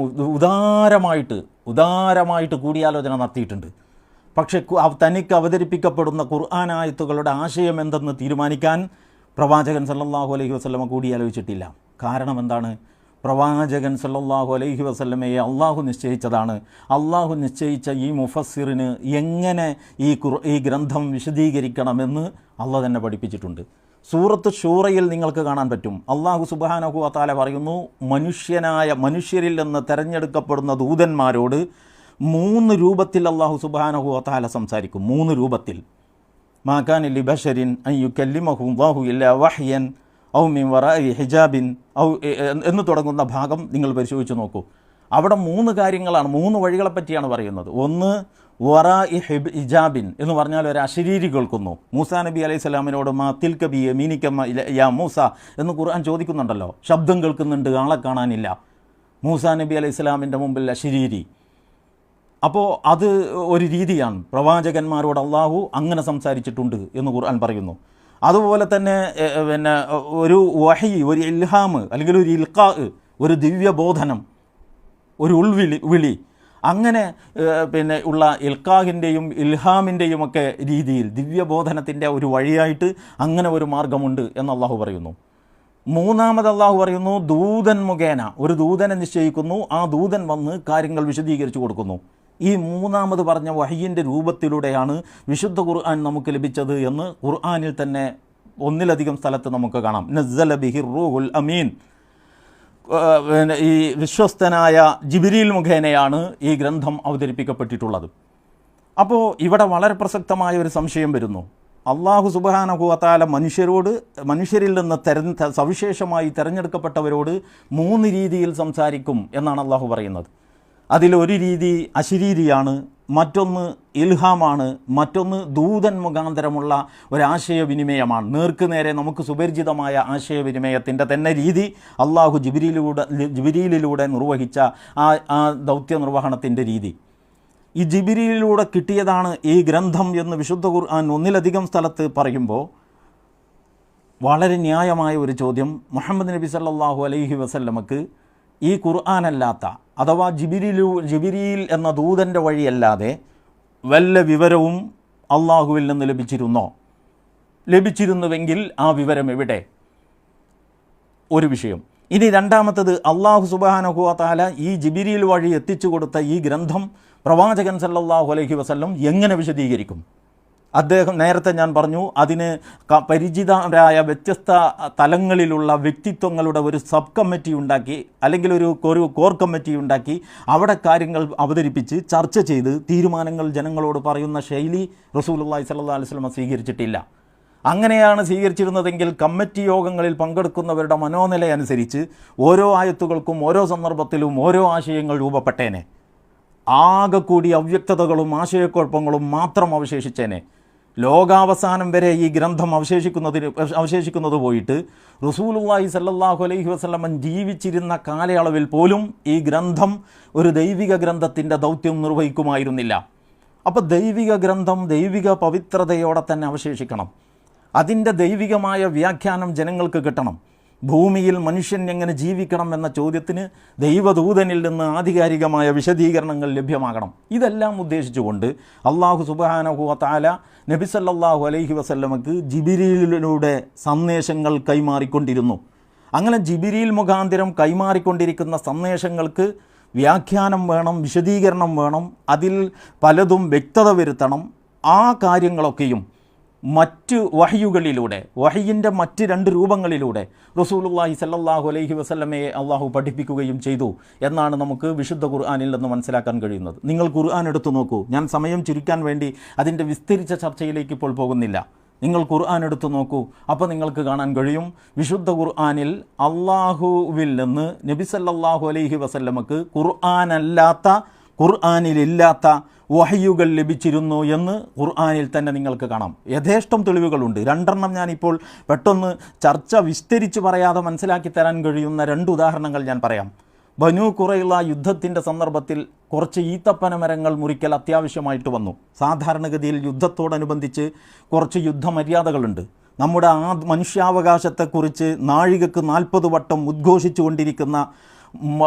ഉദാരമായിട്ട് കൂടിയാലോചന നടത്തിയിട്ടുണ്ട്. പക്ഷേ തനിക്ക് അവതരിപ്പിക്കപ്പെടുന്ന ഖുർആൻ ആയത്തുകളുടെ ആശയം എന്തെന്ന് തീരുമാനിക്കാൻ പ്രവാചകൻ സല്ലല്ലാഹു അലൈഹി വസല്ലമ കൂടിയാലോചിച്ചിട്ടില്ല. കാരണം എന്താണ്? പ്രവാചകൻ സല്ലല്ലാഹു അലൈഹി വസല്ലമയെ അള്ളാഹു നിശ്ചയിച്ചതാണ്. അള്ളാഹു നിശ്ചയിച്ച ഈ മുഫസ്സിറിന് എങ്ങനെ ഈ ഗ്രന്ഥം വിശദീകരിക്കണമെന്ന് അള്ളാഹു തന്നെ പഠിപ്പിച്ചിട്ടുണ്ട്. സൂറത്ത് ശൂറയിൽ നിങ്ങൾക്ക് കാണാൻ പറ്റും. അള്ളാഹു സുബ്ഹാനഹു വ തആല പറയുന്നു, മനുഷ്യരിൽ നിന്ന് തെരഞ്ഞെടുക്കപ്പെടുന്ന ദൂതന്മാരോട് 3 രൂപത്തിൽ അള്ളാഹു സുബ്ഹാനഹു വ തആല സംസാരിക്കും. 3 രൂപത്തിൽ. മാ കാന ലിബശരിൻ അൻ യുകല്ലിമഹു അല്ലാഹു ഇല്ലാ വഹ്യൻ ഔ മിൻ വറാഇ ഹിജാബിൻ ഔ എന്ന് തുടങ്ങുന്ന ഭാഗം നിങ്ങൾ പരിശോധിച്ച് നോക്കൂ. അവിടെ 3 കാര്യങ്ങളാണ്, 3 വഴികളെ പറ്റിയാണ് പറയുന്നത്. ഒന്ന്, വറാഇ ഹിജാബിൻ എന്ന് പറഞ്ഞാൽ ഒരു അശരീരി കേൾക്കുന്നു. മൂസാ നബി അലൈഹി സ്വലാമിനോട് മാ തിൽക ബി യമീനിക യാ മൂസ എന്ന് ഖുർആൻ ചോദിക്കുന്നുണ്ടല്ലോ. ശബ്ദം കേൾക്കുന്നുണ്ട്, ആളെ കാണാനില്ല. മൂസാ നബി അലൈഹി സ്വലാമിൻ്റെ മുമ്പിൽ അശരീരി. അപ്പോൾ അത് ഒരു രീതിയാണ്. പ്രവാചകന്മാരോട് അള്ളാഹു അങ്ങനെ സംസാരിച്ചിട്ടുണ്ട് എന്ന് ഖുർആൻ പറയുന്നു. അതുപോലെ തന്നെ പിന്നെ ഒരു വഹി, ഒരു ഇൽഹാം അല്ലെങ്കിൽ ഒരു ഇൽഖാ, ഒരു ദിവ്യബോധനം, ഒരു വിളി, അങ്ങനെ പിന്നെ ഉള്ള ഇൽഖാഹിൻ്റെയും ഇൽഹാമിൻ്റെയും ഒക്കെ രീതിയിൽ ദിവ്യബോധനത്തിൻ്റെ ഒരു വഴിയായിട്ട് അങ്ങനെ ഒരു മാർഗമുണ്ട് എന്ന് അള്ളാഹു പറയുന്നു. മൂന്നാമത് അള്ളാഹു പറയുന്നു ദൂതൻ മുഖേന ഒരു ദൂതനെ നിശ്ചയിക്കുന്നു, ആ ദൂതൻ വന്ന് കാര്യങ്ങൾ വിശദീകരിച്ചു കൊടുക്കുന്നു. ഈ മൂന്നാമത് പറഞ്ഞ വഹയിൻ്റെ രൂപത്തിലൂടെയാണ് വിശുദ്ധ ഖുർആൻ നമുക്ക് ലഭിച്ചത് എന്ന് ഖുർആനിൽ തന്നെ ഒന്നിലധികം സ്ഥലത്ത് നമുക്ക് കാണാം. നസ്സല ബിഹിർ റൂഹുൽ അമീൻ, ഈ വിശ്വസ്തനായ ജിബ്രീൽ മുഖേനയാണ് ഈ ഗ്രന്ഥം അവതരിപ്പിക്കപ്പെട്ടിട്ടുള്ളത്. അപ്പോൾ ഇവിടെ വളരെ പ്രസക്തമായ ഒരു സംശയം വരുന്നു. അള്ളാഹു സുബ്ഹാനഹു വ തആല മനുഷ്യരിൽ നിന്ന് സവിശേഷമായി തിരഞ്ഞെടുക്കപ്പെട്ടവരോട് 3 രീതിയിൽ സംസാരിക്കും എന്നാണ് അള്ളാഹു പറയുന്നത്. അതിലൊരു രീതി അശരീരിയാണ്, മറ്റൊന്ന് ഇൽഹാമാണ്, മറ്റൊന്ന് ദൂതൻ മുഖാന്തരമുള്ള ഒരാശയവിനിമയമാണ്. നേർക്ക് നേരെ നമുക്ക് സുപരിചിതമായ ആശയവിനിമയത്തിൻ്റെ തന്നെ രീതി അള്ളാഹു ജിബ്രീലിലൂടെ നിർവഹിച്ച ആ ദൗത്യ നിർവഹണത്തിൻ്റെ രീതി. ഈ ജിബ്രീലിലൂടെ കിട്ടിയതാണ് ഈ ഗ്രന്ഥം എന്ന് വിശുദ്ധ ഖുർആൻ ഒന്നിലധികം സ്ഥലത്ത് പറയുമ്പോൾ വളരെ ന്യായമായ ഒരു ചോദ്യം, മുഹമ്മദ് നബി സല്ലല്ലാഹു അലൈഹി വസല്ലമക്ക് ഈ ഖുർആനല്ലാത്ത അഥവാ ജിബ്രീൽ എന്ന ദൂതൻ്റെ വഴിയല്ലാതെ വല്ല വിവരവും അള്ളാഹുവിൽ നിന്ന് ലഭിച്ചിരുന്നുവെങ്കിൽ ആ വിവരം എവിടെ? ഒരു വിഷയം. ഇനി രണ്ടാമത്തത്, അള്ളാഹു സുബ്ഹാനഹു വ തആല ഈ ജിബ്രീൽ വഴി എത്തിച്ചു കൊടുത്ത ഈ ഗ്രന്ഥം പ്രവാചകൻ സല്ലല്ലാഹു അലൈഹി വസല്ലം എങ്ങനെ വിശദീകരിക്കും? അദ്ദേഹം നേരത്തെ ഞാൻ പറഞ്ഞു, അതിന് പരിചിതരായ വ്യത്യസ്ത തലങ്ങളിലുള്ള വ്യക്തിത്വങ്ങളുടെ ഒരു സബ് കമ്മിറ്റി ഉണ്ടാക്കി, അല്ലെങ്കിൽ ഒരു കോർ കമ്മിറ്റി ഉണ്ടാക്കി അവിടെ കാര്യങ്ങൾ അവതരിപ്പിച്ച് ചർച്ച ചെയ്ത് തീരുമാനങ്ങൾ ജനങ്ങളോട് പറയുന്ന ശൈലി റസൂലുള്ളാഹി സ്വല്ലല്ലാഹു അലൈഹി വസല്ലം സ്വീകരിച്ചിട്ടില്ല. അങ്ങനെയാണ് സ്വീകരിച്ചിരുന്നതെങ്കിൽ കമ്മിറ്റി യോഗങ്ങളിൽ പങ്കെടുക്കുന്നവരുടെ മനോനില അനുസരിച്ച് ഓരോ ആയത്തുകൾക്കും ഓരോ സന്ദർഭത്തിലും ഓരോ ആശയങ്ങൾ രൂപപ്പെട്ടേനെ. ആകെ കൂടി അവ്യക്തതകളും ആശയക്കുഴപ്പങ്ങളും മാത്രം അവശേഷിച്ചേനെ. ലോകാവസാനം വരെ ഈ ഗ്രന്ഥം അവശേഷിക്കുന്നത് പോയിട്ട് റസൂലുള്ളാഹി സ്വല്ലല്ലാഹു അലൈഹി വസല്ലം ജീവിച്ചിരുന്ന കാലയളവിൽ പോലും ഈ ഗ്രന്ഥം ഒരു ദൈവിക ഗ്രന്ഥത്തിൻ്റെ ദൗത്യം നിർവഹിക്കുമായിരുന്നില്ല. അപ്പോൾ ദൈവിക ഗ്രന്ഥം ദൈവിക പവിത്രതയോടെ തന്നെ അവശേഷിക്കണം. അതിൻ്റെ ദൈവികമായ വ്യാഖ്യാനം ജനങ്ങൾക്ക് കിട്ടണം. ഭൂമിയിൽ മനുഷ്യൻ എങ്ങനെ ജീവിക്കണം എന്ന ചോദ്യത്തിന് ദൈവദൂതനിൽ നിന്ന് ആധികാരികമായ വിശദീകരണങ്ങൾ ലഭ്യമാകണം. ഇതെല്ലാം ഉദ്ദേശിച്ചുകൊണ്ട് അള്ളാഹു സുബ്ഹാനഹു വ തആല നബി സല്ലല്ലാഹു അലൈഹി വസല്ലമക്ക് ജിബ്രീലിലൂടെ സന്ദേശങ്ങൾ കൈമാറിക്കൊണ്ടിരുന്നു. അങ്ങനെ ജിബ്രീൽ മുഖാന്തരം കൈമാറിക്കൊണ്ടിരിക്കുന്ന സന്ദേശങ്ങൾക്ക് വ്യാഖ്യാനം വേണം, വിശദീകരണം വേണം, അതിൽ പലതും വ്യക്തത വരുത്തണം. ആ കാര്യങ്ങളൊക്കെയും മറ്റ് വഹയുകളിലൂടെ, വഹയിൻ്റെ മറ്റ് 2 രൂപങ്ങളിലൂടെ റസൂലുള്ളാഹി സ്വല്ലല്ലാഹു അലൈഹി വസല്ലമയെ അള്ളാഹു പഠിപ്പിക്കുകയും ചെയ്തു എന്നാണ് നമുക്ക് വിശുദ്ധ ഖുർആനിൽ നിന്ന് മനസ്സിലാക്കാൻ കഴിയുന്നത്. നിങ്ങൾ ഖുർആൻ എടുത്തു നോക്കൂ. ഞാൻ സമയം ചുരുക്കാൻ വേണ്ടി അതിൻ്റെ വിസ്തരിച്ച ചർച്ചയിലേക്ക് ഇപ്പോൾ പോകുന്നില്ല. നിങ്ങൾ ഖുർആൻ എടുത്തു നോക്കൂ. അപ്പോൾ നിങ്ങൾക്ക് കാണാൻ കഴിയും വിശുദ്ധ ഖുർആനിൽ അള്ളാഹുവിൽ നിന്ന് നബി സല്ലല്ലാഹു അലൈഹി വസല്ലമക്ക് ഖുർആനിലില്ലാത്ത വഹയുകൾ ലഭിച്ചിരുന്നു എന്ന് ഖുർആനിൽ തന്നെ നിങ്ങൾക്ക് കാണാം. യഥേഷ്ടം തെളിവുകളുണ്ട്. 2 ഞാനിപ്പോൾ പെട്ടെന്ന് ചർച്ച വിസ്തരിച്ച് പറയാതെ മനസ്സിലാക്കി തരാൻ കഴിയുന്ന 2 ഉദാഹരണങ്ങൾ ഞാൻ പറയാം. ബനൂ ഖുറൈള യുദ്ധത്തിൻ്റെ സന്ദർഭത്തിൽ കുറച്ച് ഈത്തപ്പന മരങ്ങൾ മുറിക്കൽ അത്യാവശ്യമായിട്ട് വന്നു. സാധാരണഗതിയിൽ യുദ്ധത്തോടനുബന്ധിച്ച് കുറച്ച് യുദ്ധമര്യാദകളുണ്ട്. നമ്മുടെ മനുഷ്യാവകാശത്തെക്കുറിച്ച് നാഴികക്ക് 40 വട്ടം ഉദ്ഘോഷിച്ചു കൊണ്ടിരിക്കുന്ന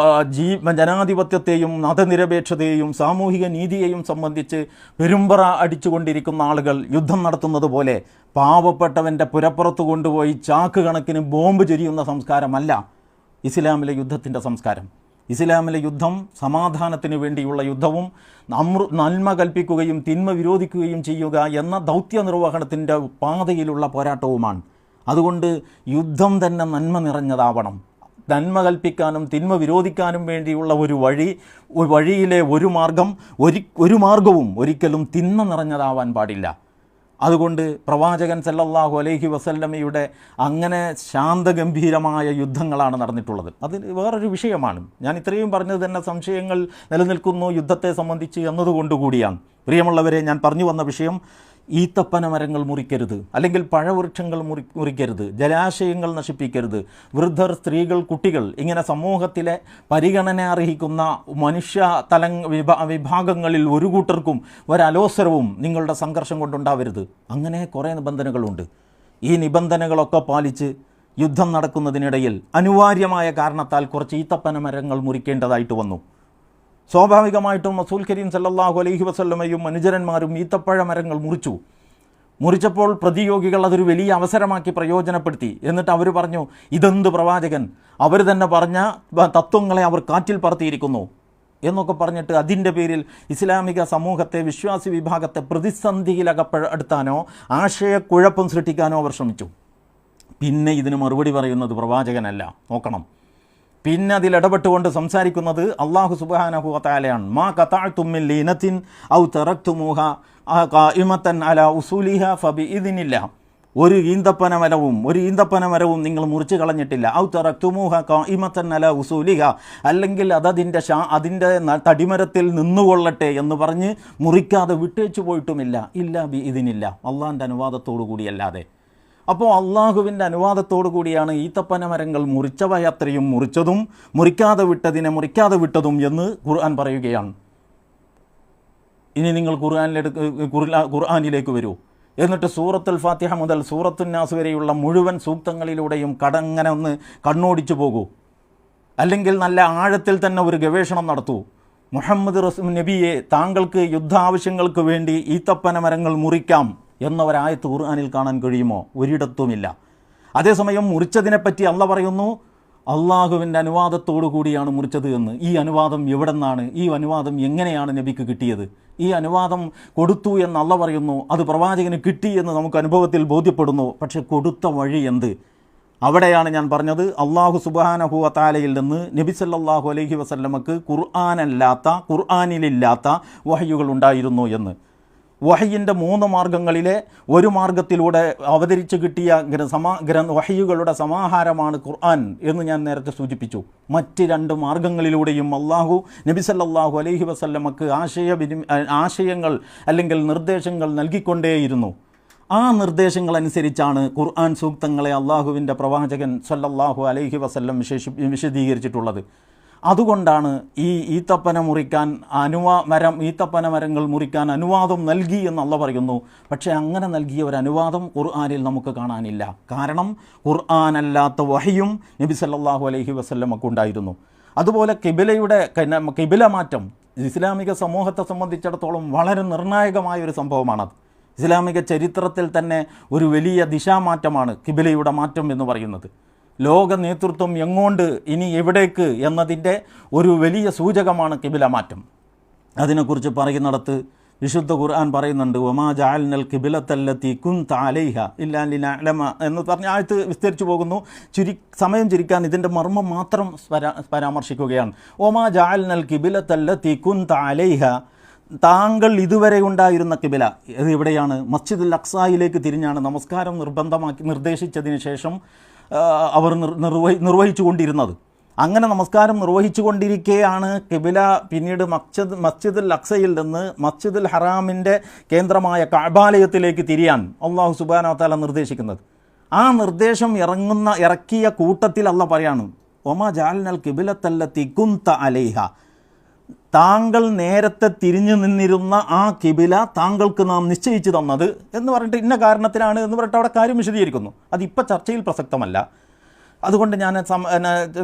ജനാധിപത്യത്തെയും മതനിരപേക്ഷതയെയും സാമൂഹിക നീതിയെയും സംബന്ധിച്ച് പെരുമ്പറ അടിച്ചുകൊണ്ടിരിക്കുന്ന ആളുകൾ യുദ്ധം നടത്തുന്നത് പോലെ പാവപ്പെട്ടവൻ്റെ പുരപ്പുറത്ത് കൊണ്ടുപോയി ചാക്ക് കണക്കിന് ബോംബ് ചൊരിയുന്ന സംസ്കാരമല്ല ഇസ്ലാമിലെ യുദ്ധത്തിൻ്റെ സംസ്കാരം. ഇസ്ലാമിലെ യുദ്ധം സമാധാനത്തിന് വേണ്ടിയുള്ള യുദ്ധവും നന്മ കൽപ്പിക്കുകയും തിന്മ വിരോധിക്കുകയും ചെയ്യുക എന്ന ദൗത്യ നിർവഹണത്തിൻ്റെ പാതയിലുള്ള പോരാട്ടവുമാണ്. അതുകൊണ്ട് യുദ്ധം തന്നെ നന്മ നിറഞ്ഞതാവണം. നന്മ കൽപ്പിക്കാനും തിന്മ വിരോധിക്കാനും വേണ്ടിയുള്ള വഴിയിലെ ഒരു മാർഗവും ഒരിക്കലും തിന്മ നിറഞ്ഞതാവാൻ പാടില്ല. അതുകൊണ്ട് പ്രവാചകൻ സല്ലല്ലാഹു അലൈഹി വസല്ലമയുടെ അങ്ങനെ ശാന്തഗംഭീരമായ യുദ്ധങ്ങളാണ് നടന്നിട്ടുള്ളത്. അത് വേറൊരു വിഷയമാണ്. ഞാൻ ഇത്രയും പറഞ്ഞത് തന്നെ സംശയങ്ങൾ നിലനിൽക്കുന്നു യുദ്ധത്തെ സംബന്ധിച്ച് എന്നതുകൊണ്ടുകൂടിയാണ്. പ്രിയമുള്ളവരെ, ഞാൻ പറഞ്ഞു വന്ന വിഷയം ഈത്തപ്പന മരങ്ങൾ മുറിക്കരുത്, അല്ലെങ്കിൽ പഴവൃക്ഷങ്ങൾ മുറിക്കരുത്, ജലാശയങ്ങൾ നശിപ്പിക്കരുത്, വൃദ്ധർ, സ്ത്രീകൾ, കുട്ടികൾ, ഇങ്ങനെ സമൂഹത്തിലെ പരിഗണന അർഹിക്കുന്ന മനുഷ്യ വിഭാഗങ്ങളിൽ ഒരു കൂട്ടർക്കും ഒരലോസരവും നിങ്ങളുടെ സംഘർഷം കൊണ്ടുണ്ടാവരുത്. അങ്ങനെ കുറേ നിബന്ധനകളുണ്ട്. ഈ നിബന്ധനകളൊക്കെ പാലിച്ച് യുദ്ധം നടക്കുന്നതിനിടയിൽ അനിവാര്യമായ കാരണത്താൽ കുറച്ച് ഈത്തപ്പന മരങ്ങൾ മുറിക്കേണ്ടതായിട്ട് വന്നു. സ്വാഭാവികമായിട്ടും റസൂൽ കരീം സല്ലല്ലാഹു അലൈഹി വസല്ലമയും അനുചരന്മാരും ഈത്തപ്പഴ മരങ്ങൾ മുറിച്ചപ്പോൾ പ്രതിയോഗികൾ അതൊരു വലിയ അവസരമാക്കി പ്രയോജനപ്പെടുത്തി. എന്നിട്ട് അവർ പറഞ്ഞു, ഇതെന്ത് പ്രവാചകൻ, അവർ തന്നെ പറഞ്ഞ തത്വങ്ങളെ അവർ കാറ്റിൽ പറത്തിയിരിക്കുന്നു എന്നൊക്കെ പറഞ്ഞിട്ട് അതിൻ്റെ പേരിൽ ഇസ്ലാമിക സമൂഹത്തെ, വിശ്വാസി വിഭാഗത്തെ പ്രതിസന്ധിയിലകപ്പെടുത്താനോ ആശയക്കുഴപ്പം സൃഷ്ടിക്കാനോ അവർ ശ്രമിച്ചു. പിന്നെ ഇതിന് മറുപടി പറയുന്നത് പ്രവാചകനല്ല, നോക്കണം. പിന്നെ അതിലിടപെട്ടുകൊണ്ട് സംസാരിക്കുന്നത് അല്ലാഹു സുബ്ഹാനഹു വ തആലയാണ്. മാ ഖതഅതും മിൻ ലീനത്തിൻ ഔ തറക്തുമൂഹ ഖായിമത്തൻ അലാ ഉസൂലിഹ ഫബിഇദ്നില്ലാഹ്. ഒരു ഈന്തപ്പന മരവും നിങ്ങൾ മുറിച്ച് കളഞ്ഞിട്ടില്ല. ഔ തറക്തുമൂഹ ഖായിമത്തൻ അലാ ഉസൂലിഹ, അല്ലെങ്കിൽ അതിൻ്റെ തടിമരത്തിൽ നിന്നുകൊള്ളട്ടെ എന്ന് പറഞ്ഞ് മുറിക്കാതെ വിട്ടേച്ചു പോയിട്ടുമില്ല. ഇല്ലാ ബിഇദ്നില്ലാഹ്, അള്ളാഹിൻ്റെ അനുവാദത്തോടു കൂടിയല്ലാതെ. അപ്പോൾ അള്ളാഹുവിൻ്റെ അനുവാദത്തോടു കൂടിയാണ് ഈത്തപ്പന മരങ്ങൾ മുറിച്ചവ അത്രയും മുറിച്ചതും മുറിക്കാതെ വിട്ടതും എന്ന് ഖുർആൻ പറയുകയാണ്. ഇനി നിങ്ങൾ ഖുർആനിലേക്ക് വരൂ. എന്നിട്ട് സൂറത്തുൽ ഫാത്തിഹ മുതൽ സൂറത്തുൻ നാസ് വരെയുള്ള മുഴുവൻ സൂക്തങ്ങളിലൂടെയും അങ്ങനെ ഒന്ന് കണ്ണോടിച്ചു പോകൂ. അല്ലെങ്കിൽ നല്ല ആഴത്തിൽ തന്നെ ഒരു ഗവേഷണം നടത്തൂ. മുഹമ്മദ് നബിയെ, താങ്കൾക്ക് യുദ്ധാവശ്യങ്ങൾക്ക് വേണ്ടി ഈത്തപ്പന മരങ്ങൾ മുറിക്കാം എന്ന ഒരായത്ത് ഖുർആനിൽ കാണാൻ കഴിയുമോ? ഒരിടത്തുമില്ല. അതേസമയം മുറിച്ചതിനെപ്പറ്റി അള്ളാഹ് പറയുന്നു, അള്ളാഹുവിൻ്റെ അനുവാദത്തോടു കൂടിയാണ് മുറിച്ചത് എന്ന്. ഈ അനുവാദം എവിടെ നിന്നാണ്? ഈ അനുവാദം എങ്ങനെയാണ് നബിക്ക് കിട്ടിയത്? ഈ അനുവാദം കൊടുത്തു എന്ന് അള്ളാഹ് പറയുന്നു, അത് പ്രവാചകന് കിട്ടി എന്ന് നമുക്ക് അനുഭവത്തിൽ ബോധ്യപ്പെടുന്നു. പക്ഷെ കൊടുത്ത വഴി എന്ത്? അവിടെയാണ് ഞാൻ പറഞ്ഞത്, അള്ളാഹു സുബ്ഹാനഹു വ തആലയിൽ നിന്ന് നബി സല്ലല്ലാഹു അലൈഹി വസല്ലമക്ക് ഖുർആനിലില്ലാത്ത വഹയുകൾ ഉണ്ടായിരുന്നു എന്ന്. വഹയിൻ്റെ 3 മാർഗങ്ങളിലെ ഒരു മാർഗത്തിലൂടെ അവതരിച്ച് കിട്ടിയ വഹയുകളുടെ സമാഹാരമാണ് ഖുർആൻ എന്ന് ഞാൻ നേരത്തെ സൂചിപ്പിച്ചു. മറ്റ് 2 മാർഗങ്ങളിലൂടെയും അള്ളാഹു നബി സല്ലല്ലാഹു അലൈഹി വസല്ലമക്ക് ആശയങ്ങൾ അല്ലെങ്കിൽ നിർദ്ദേശങ്ങൾ നൽകിക്കൊണ്ടേയിരുന്നു. ആ നിർദ്ദേശങ്ങൾ അനുസരിച്ചാണ് ഖുർആൻ സൂക്തങ്ങളെ അള്ളാഹുവിൻ്റെ പ്രവാചകൻ സല്ലല്ലാഹു അലൈഹി വസല്ലം വിശദീകരിച്ചിട്ടുള്ളത്. അതുകൊണ്ടാണ് ഈ ഈത്തപ്പന മരങ്ങൾ മുറിക്കാൻ അനുവാദം നൽകി എന്ന് അള്ളാഹ് പറയുന്നു. പക്ഷേ അങ്ങനെ നൽകിയ ഒരു അനുവാദം ഖുർആനിൽ നമുക്ക് കാണാനില്ല. കാരണം ഖുർആനല്ലാത്ത വഹയും നബി സല്ലല്ലാഹു അലൈഹി വസല്ലമക്ക് ഉണ്ടായിരുന്നു. അതുപോലെ കിബില മാറ്റം ഇസ്ലാമിക സമൂഹത്തെ സംബന്ധിച്ചിടത്തോളം വളരെ നിർണായകമായ ഒരു സംഭവമാണത്. ഇസ്ലാമിക ചരിത്രത്തിൽ തന്നെ ഒരു വലിയ ദിശാമാറ്റമാണ് കിബിലയുടെ മാറ്റം എന്ന് പറയുന്നത്. ലോക നേതൃത്വം എങ്ങോട്ട്, ഇനി എവിടേക്ക് എന്നതിൻ്റെ ഒരു വലിയ സൂചകമാണ് കിബില മാറ്റം. അതിനെക്കുറിച്ച് പറയുന്നിടത്ത് വിശുദ്ധ ഖുർആൻ പറയുന്നുണ്ട്, വമാ ജഅൽനൽ ഖിബ്ലത്തല്ലതി കുൻത അലൈഹ ഇല്ലാ ലിനഅലമ എന്ന് പറഞ്ഞ ആയത്ത് വിസ്തരിച്ചു പോകുന്നു. സമയം ചുരുക്കാൻ ഇതിൻ്റെ മർമ്മം മാത്രം പരാമർശിക്കുകയാണ്. വമാ ജഅൽനൽ ഖിബ്ലത്തല്ലതി കുൻത അലൈഹ, താങ്കൾ ഇതുവരെ ഉണ്ടായിരുന്ന കിബില ഇത് എവിടെയാണ്? മസ്ജിദുൽ അഖ്സായിലേക്ക് തിരിഞ്ഞാണ് നമസ്കാരം നിർദ്ദേശിച്ചതിന് ശേഷം അവർ നിർവഹിച്ചു കൊണ്ടിരുന്നത്. അങ്ങനെ നമസ്കാരം നിർവഹിച്ചു കൊണ്ടിരിക്കെയാണ് കിബില പിന്നീട് മസ്ജിദുൽ അഖ്സയിൽ നിന്ന് മസ്ജിദുൽ ഹറാമിൻ്റെ കേന്ദ്രമായ കഅബാലയത്തിലേക്ക് തിരിയാൻ അല്ലാഹു സുബ്ഹാനഹു വ തആല നിർദ്ദേശിക്കുന്നത്. ആ നിർദ്ദേശം ഇറക്കിയ കൂട്ടത്തിൽ അല്ലാഹ് പറയാണ്, വമാ ജഅൽനൽ ഖിബ്ലത്തല്ലതി കുൻത അലൈഹ, താങ്കൾ നേരത്തെ തിരിഞ്ഞു നിന്നിരുന്ന ആ കിബില താങ്കൾക്ക് നാം നിശ്ചയിച്ചു തന്നത് എന്ന് പറഞ്ഞിട്ട് ഇന്ന കാരണത്തിനാണ് എന്ന് പറഞ്ഞിട്ട് അവിടെ കാര്യം വിശദീകരിക്കുന്നു. അതിപ്പോൾ ചർച്ചയിൽ പ്രസക്തമല്ല. അതുകൊണ്ട് ഞാൻ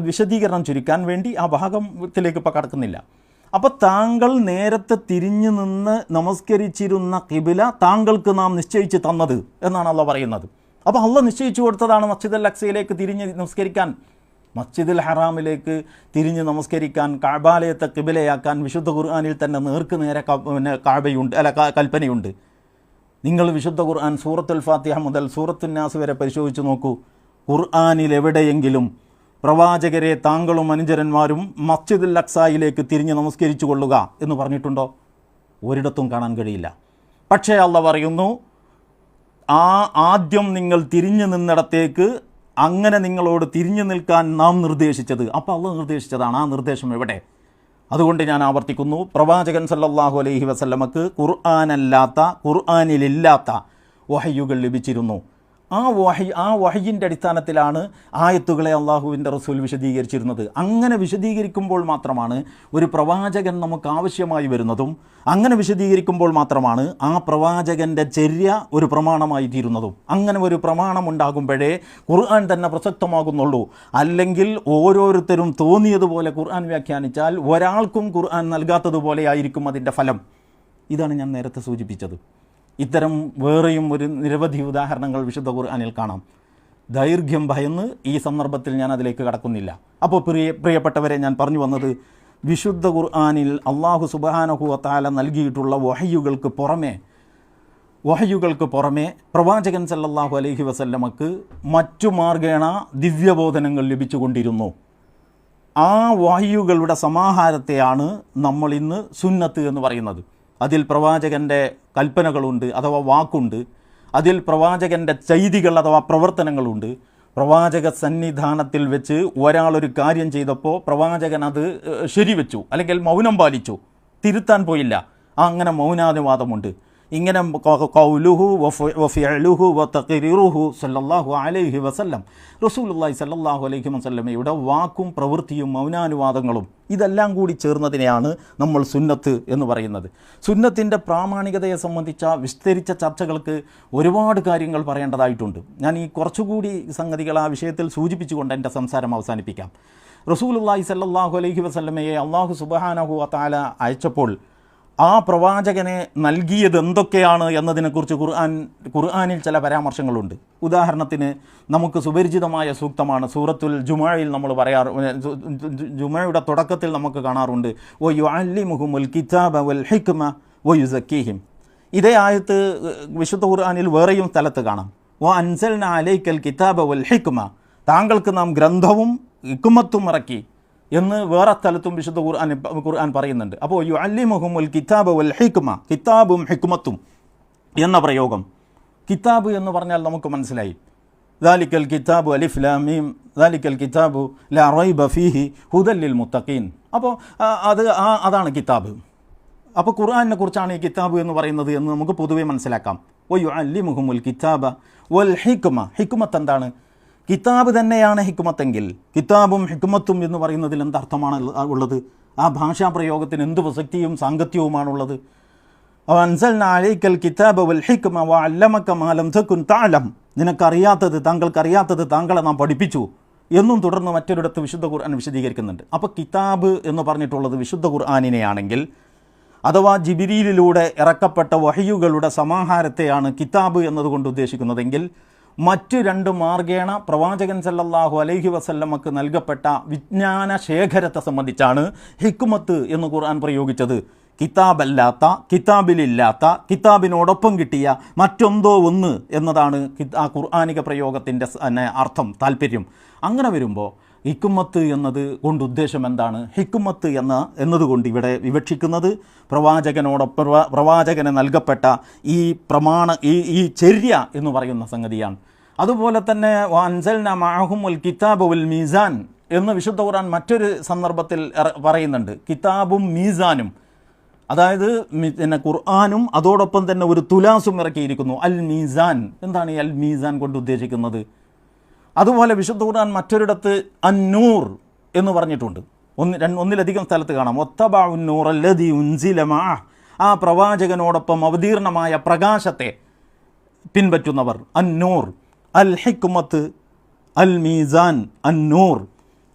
വിശദീകരണം ചുരുക്കാൻ വേണ്ടി ആ ഭാഗത്തിലേക്ക് ഇപ്പോൾ കടക്കുന്നില്ല. അപ്പോൾ താങ്കൾ നേരത്തെ തിരിഞ്ഞു നിന്ന് നമസ്കരിച്ചിരുന്ന കിബില താങ്കൾക്ക് നാം നിശ്ചയിച്ച് തന്നത് എന്നാണ് അള്ളാഹ് പറയുന്നത്. അപ്പോൾ അള്ളാഹ് നിശ്ചയിച്ചു കൊടുത്തതാണ് മസ്ജിദുൽ അഖ്സയിലേക്ക് തിരിഞ്ഞ് നമസ്കരിക്കാൻ, മസ്ജിദുൽ ഹറാമിലേക്ക് തിരിഞ്ഞ് നമസ്കരിക്കാൻ, കഅബാലയത്തെ ഖിബലയാക്കാൻ വിശുദ്ധ ഖുർആനിൽ തന്നെ നേരെ കൽപ്പനയുണ്ട്. നിങ്ങൾ വിശുദ്ധ ഖുർആൻ സൂറത്തുൽ ഫാത്തിഹ മുതൽ സൂറത്തുൻ നാസ് വരെ പരിശോധിച്ച് നോക്കൂ. ഖുർആനിൽ എവിടെയെങ്കിലും പ്രവാചകരെ താങ്കളും അനുചരന്മാരും മസ്ജിദുൽ അഖ്സായിലേക്ക് തിരിഞ്ഞ് നമസ്കരിച്ചു കൊള്ളുക എന്ന് പറഞ്ഞിട്ടുണ്ടോ? ഒരിടത്തും കാണാൻ കഴിയില്ല. പക്ഷേ അള്ളാഹ് പറയുന്നു, ആദ്യം നിങ്ങൾ തിരിഞ്ഞു നിന്നിടത്തേക്ക് അങ്ങനെ നിങ്ങളോട് തിരിഞ്ഞു നിൽക്കാൻ നാം നിർദ്ദേശിച്ചത്. അപ്പോൾ അള്ളാഹ് നിർദ്ദേശിച്ചതാണ്. ആ നിർദ്ദേശം എവിടെ? അതുകൊണ്ട് ഞാൻ ആവർത്തിക്കുന്നു, പ്രവാചകൻ സല്ലല്ലാഹു അലൈഹി വസല്ലമക്ക് ഖുർആനിലില്ലാത്ത വഹയ്യുകൾ ലഭിച്ചിരുന്നു. ആ വഹയിൻ്റെ അടിസ്ഥാനത്തിലാണ് ആയത്തുകളെ അള്ളാഹുവിൻ്റെ റസൂൽ വിശദീകരിച്ചിരുന്നത്. അങ്ങനെ വിശദീകരിക്കുമ്പോൾ മാത്രമാണ് ഒരു പ്രവാചകൻ നമുക്ക് ആവശ്യമായി വരുന്നതും അങ്ങനെ വിശദീകരിക്കുമ്പോൾ മാത്രമാണ് ആ പ്രവാചകൻ്റെ ചര്യ ഒരു പ്രമാണമായി തീരുന്നതും. അങ്ങനെ ഒരു പ്രമാണം ഉണ്ടാകുമ്പോഴേ ഖുർആൻ തന്നെ പ്രസക്തമാകുന്നുള്ളൂ. അല്ലെങ്കിൽ ഓരോരുത്തരും തോന്നിയതുപോലെ ഖുർആൻ വ്യാഖ്യാനിച്ചാൽ ഒരാൾക്കും ഖുർആൻ നൽകാത്തതുപോലെ ആയിരിക്കും അതിൻ്റെ ഫലം. ഇതാണ് ഞാൻ നേരത്തെ സൂചിപ്പിച്ചത്. ഇത്തരം വേറെയും ഒരു നിരവധി ഉദാഹരണങ്ങൾ വിശുദ്ധ ഖുർആനിൽ കാണാം. ദൈർഘ്യം ഭയന്ന് ഈ സന്ദർഭത്തിൽ ഞാൻ അതിലേക്ക് കടക്കുന്നില്ല. അപ്പോൾ പ്രിയപ്പെട്ടവരെ, ഞാൻ പറഞ്ഞു വന്നത്, വിശുദ്ധ ഖുർആനിൽ അള്ളാഹു സുബ്ഹാനഹു വ തആല നൽകിയിട്ടുള്ള വഹയ്യുകൾക്ക് പുറമെ പ്രവാചകൻ സല്ലല്ലാഹു അലൈഹി വസല്ലമക്ക് മറ്റു മാർഗേണ ദിവ്യബോധനങ്ങൾ ലഭിച്ചുകൊണ്ടിരുന്നു. ആ വഹയ്യുകളുടെ സമാഹാരത്തെയാണ് നമ്മൾ ഇന്ന് സുന്നത്ത് എന്ന് പറയുന്നത്. അതിൽ പ്രവാചകൻ്റെ കൽപ്പനകളുണ്ട് അഥവാ വാക്കുണ്ട്, അതിൽ പ്രവാചകൻ്റെ ചെയ്തികൾ അഥവാ പ്രവർത്തനങ്ങളുണ്ട്. പ്രവാചക സന്നിധാനത്തിൽ വെച്ച് ഒരാളൊരു കാര്യം ചെയ്തപ്പോൾ പ്രവാചകൻ അത് ശരിവെച്ചു, അല്ലെങ്കിൽ മൗനം പാലിച്ചു, തിരുത്താൻ പോയില്ല. അങ്ങനെ മൗനാനുവാദമുണ്ട്. ഇങ്ങനെ ഖൗലുഹു വഫിഅലുഹു വതഖരീറുഹു സല്ലല്ലാഹു അലൈഹി വസല്ലം, റസൂലുള്ളാഹി സല്ലല്ലാഹു അലൈഹി വസല്ലമയുടെ വാക്കും പ്രവൃത്തിയും മൗനാനുവാദങ്ങളും ഇതെല്ലാം കൂടി ചേർന്നതിനെയാണ് നമ്മൾ സുന്നത്ത് എന്ന് പറയുന്നത്. സുന്നത്തിൻ്റെ പ്രാമാണികതയെ സംബന്ധിച്ച വിസ്തരിച്ച ചർച്ചകൾക്ക് ഒരുപാട് കാര്യങ്ങൾ പറയേണ്ടതായിട്ടുണ്ട്. ഞാൻ ഈ കുറച്ചുകൂടി സംഗതികൾ ആ വിഷയത്തിൽ സൂചിപ്പിച്ചുകൊണ്ട് എൻ്റെ സംസാരം അവസാനിപ്പിക്കാം. റസൂലുള്ളാഹി സല്ലല്ലാഹു അലൈഹി വസല്ലമയെ അല്ലാഹു സുബ്ഹാനഹു വ തആല അയച്ചപ്പോൾ ആ പ്രവാചകനെ നൽകിയത് എന്തൊക്കെയാണ് എന്നതിനെക്കുറിച്ച് ഖുർആനിൽ ചില പരാമർശങ്ങളുണ്ട്. ഉദാഹരണത്തിന് നമുക്ക് സുപരിചിതമായ സൂക്തമാണ് സൂറത്തുൽ ജുമുഅയിൽ നമ്മൾ ജുമുഅയുടെ തുടക്കത്തിൽ നമുക്ക് കാണാറുണ്ട്, വ യുഅല്ലിമുഹുമുൽ കിതാബ വൽ ഹിക്മ വ യുസക്കീഹിം. ഇതേ ആയത്ത് വിശുദ്ധ ഖുർആനിൽ വേറെയും സ്ഥലത്ത് കാണാം. വ അൻസൽനാ അലൈക്കൽ കിതാബ വൽ ഹിക്മ, താങ്കൾക്ക് നാം ഗ്രന്ഥവും ഹിക്മത്തും ഇറക്കി എന്ന് വേറെ സ്ഥലത്തും വിശുദ്ധ ഖുർആൻ പറയുന്നുണ്ട്. അപ്പോൾ യുഅല്ലിമുഹുമുൽ കിതാബ വൽ ഹിക്മ, കിതാബും ഹിക്മത്തും എന്ന പ്രയോഗം, കിതാബ് എന്ന് പറഞ്ഞാൽ നമുക്ക് മനസ്സിലായി, ദാലിക്കൽ കിതാബു അലിഫ് ലാം മീം ദാലിക്കൽ കിതാബു ലാ റൈബ ഫീഹി ഹുദൽ ലിൽ മുത്തഖീൻ. അപ്പോൾ അതാണ് കിതാബ്. അപ്പോൾ ഖുർആനിനെ കുറിച്ചാണ് ഈ കിതാബ് എന്ന് പറയുന്നത് എന്ന് നമുക്ക് പൊതുവെ മനസ്സിലാക്കാം. വയുഅല്ലിമുഹുമുൽ കിതാബ വൽ ഹിക്മ, ഹിക്മത്ത് എന്താണ്? കിതാബ് തന്നെയാണ് ഹിക്മത്തെങ്കിൽ കിതാബും ഹിക്മത്തും എന്ന് പറയുന്നതിൽ എന്തർത്ഥമാണ് ഉള്ളത്? ആ ഭാഷാ പ്രയോഗത്തിന് എന്ത് പ്രസക്തിയും സാങ്കത്യവുമാണുള്ളത്? അൻസൽനാ അലൈക്കൽ കിതാബ വൽ ഹിക്മ വഅല്ലമക മാ ലം തകുൻ തഅലം, നിനക്കറിയാത്തത് താങ്കൾക്കറിയാത്തത് താങ്കളെ നാം പഠിപ്പിച്ചു എന്നും തുടർന്ന് മറ്റൊരിടത്ത് വിശുദ്ധ ഖുർആൻ വിശദീകരിക്കുന്നുണ്ട്. അപ്പോൾ കിതാബ് എന്ന് പറഞ്ഞിട്ടുള്ളത് വിശുദ്ധ ഖുർആനിനെയാണെങ്കിൽ, അഥവാ ജിബ്രീലിലൂടെ ഇറക്കപ്പെട്ട വഹയ്യുകളുടെ സമാഹാരത്തെയാണ് കിതാബ് എന്നതുകൊണ്ട് ഉദ്ദേശിക്കുന്നതെങ്കിൽ, മറ്റ് രണ്ട് മാർഗേണ പ്രവാചകൻ സല്ലല്ലാഹു അലൈഹി വസല്ലമക്ക് നൽകപ്പെട്ട വിജ്ഞാന ശേഖരത്തെ സംബന്ധിച്ചാണ് ഹിക്മത്ത് എന്ന് ഖുർആൻ പ്രയോഗിച്ചത്. കിതാബല്ലാത്ത, കിതാബിലില്ലാത്ത, കിതാബിനോടൊപ്പം കിട്ടിയ മറ്റെന്തോ ഒന്ന് എന്നതാണ് ആ ഖുർആനിക പ്രയോഗത്തിൻ്റെ അർത്ഥം, താല്പര്യം. അങ്ങനെ വരുമ്പോൾ ഹിക്മത്ത് എന്നത് കൊണ്ട് ഉദ്ദേശം എന്താണ്? ഹിക്മത്ത് എന്നതുകൊണ്ട് ഇവിടെ വിവക്ഷിക്കുന്നത് പ്രവാചകന് നൽകപ്പെട്ട ഈ ഈ ചര്യ എന്ന് പറയുന്ന സംഗതിയാണ്. അതുപോലെ തന്നെ അൻസൽനാ മഅഹുമുൽ കിതാബ വൽ മീസാൻ എന്ന് വിശുദ്ധ ഖുർആൻ മറ്റൊരു സന്ദർഭത്തിൽ പറയുന്നുണ്ട്. കിതാബും മീസാനും, അതായത് പിന്നെ ഖുർആനും അതോടൊപ്പം തന്നെ ഒരു തുലാസും ഇറക്കിയിരിക്കുന്നു. അൽ മീസാൻ, എന്താണ് ഈ അൽ മീസാൻ കൊണ്ട് ഉദ്ദേശിക്കുന്നത്? അതുപോലെ വിശുദ്ധ ഖുർആൻ മറ്റൊരിടത്ത് അന്നൂർ എന്ന് പറഞ്ഞിട്ടുണ്ട്. ഒന്നിലധികം സ്ഥലത്ത് കാണാം. വത്തബഉൻ നൂറല്ലദീ ഉൻസില മഅഹ്, ആ പ്രവാചകനോടൊപ്പം അവതീർണമായ പ്രകാശത്തെ പിൻപറ്റുന്നവർ. അന്നൂർ, അൽ ഹിക്മത്ത്, അൽ മീസാൻ, അന്നൂർ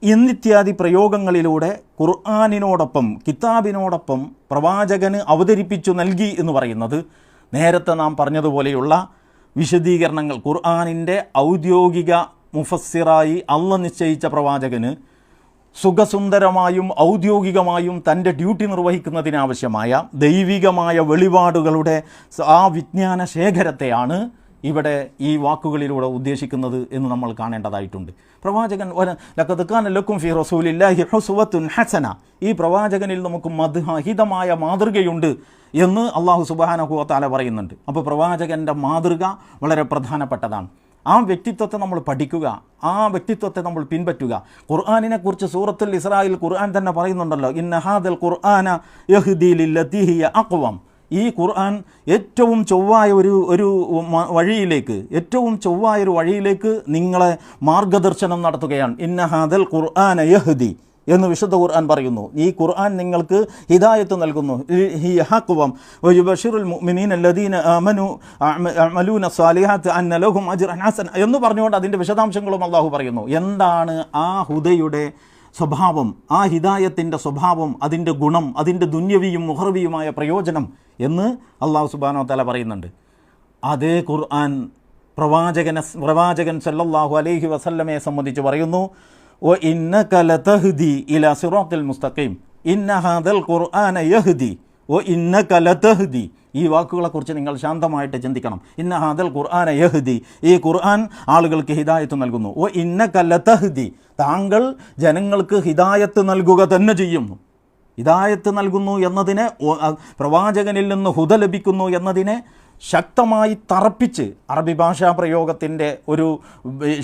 എന്നിത്യാദി പ്രയോഗങ്ങളിലൂടെ ഖുർആനിനോടൊപ്പം കിതാബിനോടൊപ്പം പ്രവാചകന് അവതരിപ്പിച്ചു നൽകി എന്ന് പറയുന്നത് നേരത്തെ നാം പറഞ്ഞതുപോലെയുള്ള വിശദീകരണങ്ങൾ, ഖുർആനിൻ്റെ ഔദ്യോഗിക മുഫസ്സിറായി അള്ളാഹ് നിശ്ചയിച്ച പ്രവാചകന് സുഖസുന്ദരമായും ഔദ്യോഗികമായും തൻ്റെ ഡ്യൂട്ടി നിർവഹിക്കുന്നതിനാവശ്യമായ ദൈവികമായ വെളിപാടുകളുടെ ആ വിജ്ഞാന ശേഖരത്തെയാണ് ഇവിടെ ഈ വാക്കുകളിലൂടെ ഉദ്ദേശിക്കുന്നത് എന്ന് നമ്മൾ കാണേണ്ടതായിട്ടുണ്ട്. പ്രവാചകൻ ലഖദ് കാന ലക്കും ഫീ റസൂലില്ലാഹി ഉസ്വത്തുൻ ഹസന, ഈ പ്രവാചകനിൽ നമുക്ക് മദ്ഹിതമായ മാതൃകയുണ്ട് എന്ന് അല്ലാഹു സുബ്ഹാനഹു വ തആല പറയുന്നുണ്ട്. അപ്പോൾ പ്രവാചകൻ്റെ മാതൃക വളരെ പ്രധാനപ്പെട്ടതാണ്. ആ വ്യക്തിത്വത്തെ നമ്മൾ പഠിക്കുക, ആ വ്യക്തിത്വത്തെ നമ്മൾ പിൻപറ്റുക. ഖുർആനിനെ കുറിച്ച് സൂറത്തുൽ ഇസ്രായിൽ ഖുർആൻ തന്നെ പറയുന്നുണ്ടല്ലോ, ഇന്ന ഹാദൽ ഖുർആന യഹ്ദി ലില്ലതി ഹിയ അഖ്വം. ഈ ഖുർആൻ ഏറ്റവും ചൊവ്വായ ഒരു വഴിയിലേക്ക്, ഏറ്റവും ചൊവ്വായ ഒരു വഴിയിലേക്ക് നിങ്ങളെ മാർഗദർശനം നടത്തുകയാണ്. ഇന്ന ഹാദൽ ഖുർആന യഹ്ദി എന്ന് വിശുദ്ധ ഖുർആൻ പറയുന്നു. ഈ ഖുർആൻ നിങ്ങൾക്ക് ഹിദായത്ത് നൽകുന്നു. ഹിയഹഖ്വം വയുബശിറുൽ മുഅ്മിനീന അല്ലദീന ആമനു അഅമലൂന സ്വാലിഹാത്ത് അന്ന ലഹും അജ്റൻ ഹസൻ എന്ന് പറഞ്ഞുകൊണ്ട് അതിൻ്റെ വിശദാംശങ്ങളും അല്ലാഹു പറയുന്നു. എന്താണ് ആ ഹുദയുടെ സ്വഭാവം, ആ ഹിദായത്തിൻ്റെ സ്വഭാവം, അതിൻ്റെ ഗുണം, അതിൻ്റെ ദുന്യവിയും മുഹർവിയുമായ പ്രയോജനം എന്ന് അല്ലാഹു സുബ്ഹാനഹു വ തആല പറയുന്നുണ്ട്. അതേ ഖുർആൻ പ്രവാചകൻ സല്ലല്ലാഹു അലൈഹി വസല്ലമയെ സംബന്ധിച്ച് പറയുന്നു, وَإِنَّكَ لَتَهْدِي إِلَى صِرَاطِ الْمُسْتَقِيمِ إِنَّ هَذَا الْقُرْآنَ يَهْدِي وَإِنَّكَ لَتَهْدِي. ഈ വാക്കുകളെക്കുറിച്ച് നിങ്ങൾ ശാന്തമായിട്ട് ചിന്തിക്കണം. ഇന്ന ഹാദൽ ഖുർആന യഹ്ദി, ഈ ഖുർആൻ ആളുകൾക്ക് ഹിദായത്ത് നൽകുന്നു. ഇന്നക ലതഹ്ദി, താങ്കൾ ജനങ്ങൾക്ക് ഹിദായത്ത് നൽകുക തന്നെ ചെയ്യുന്നു. ഹിദായത്ത് നൽകുന്നു എന്നതിനെ, പ്രവാചകനിൽ നിന്ന് ഹുദ ലഭിക്കുന്നു എന്നതിനെ ശക്തമായി തറപ്പിച്ച്, അറബി ഭാഷാ പ്രയോഗത്തിൻ്റെ ഒരു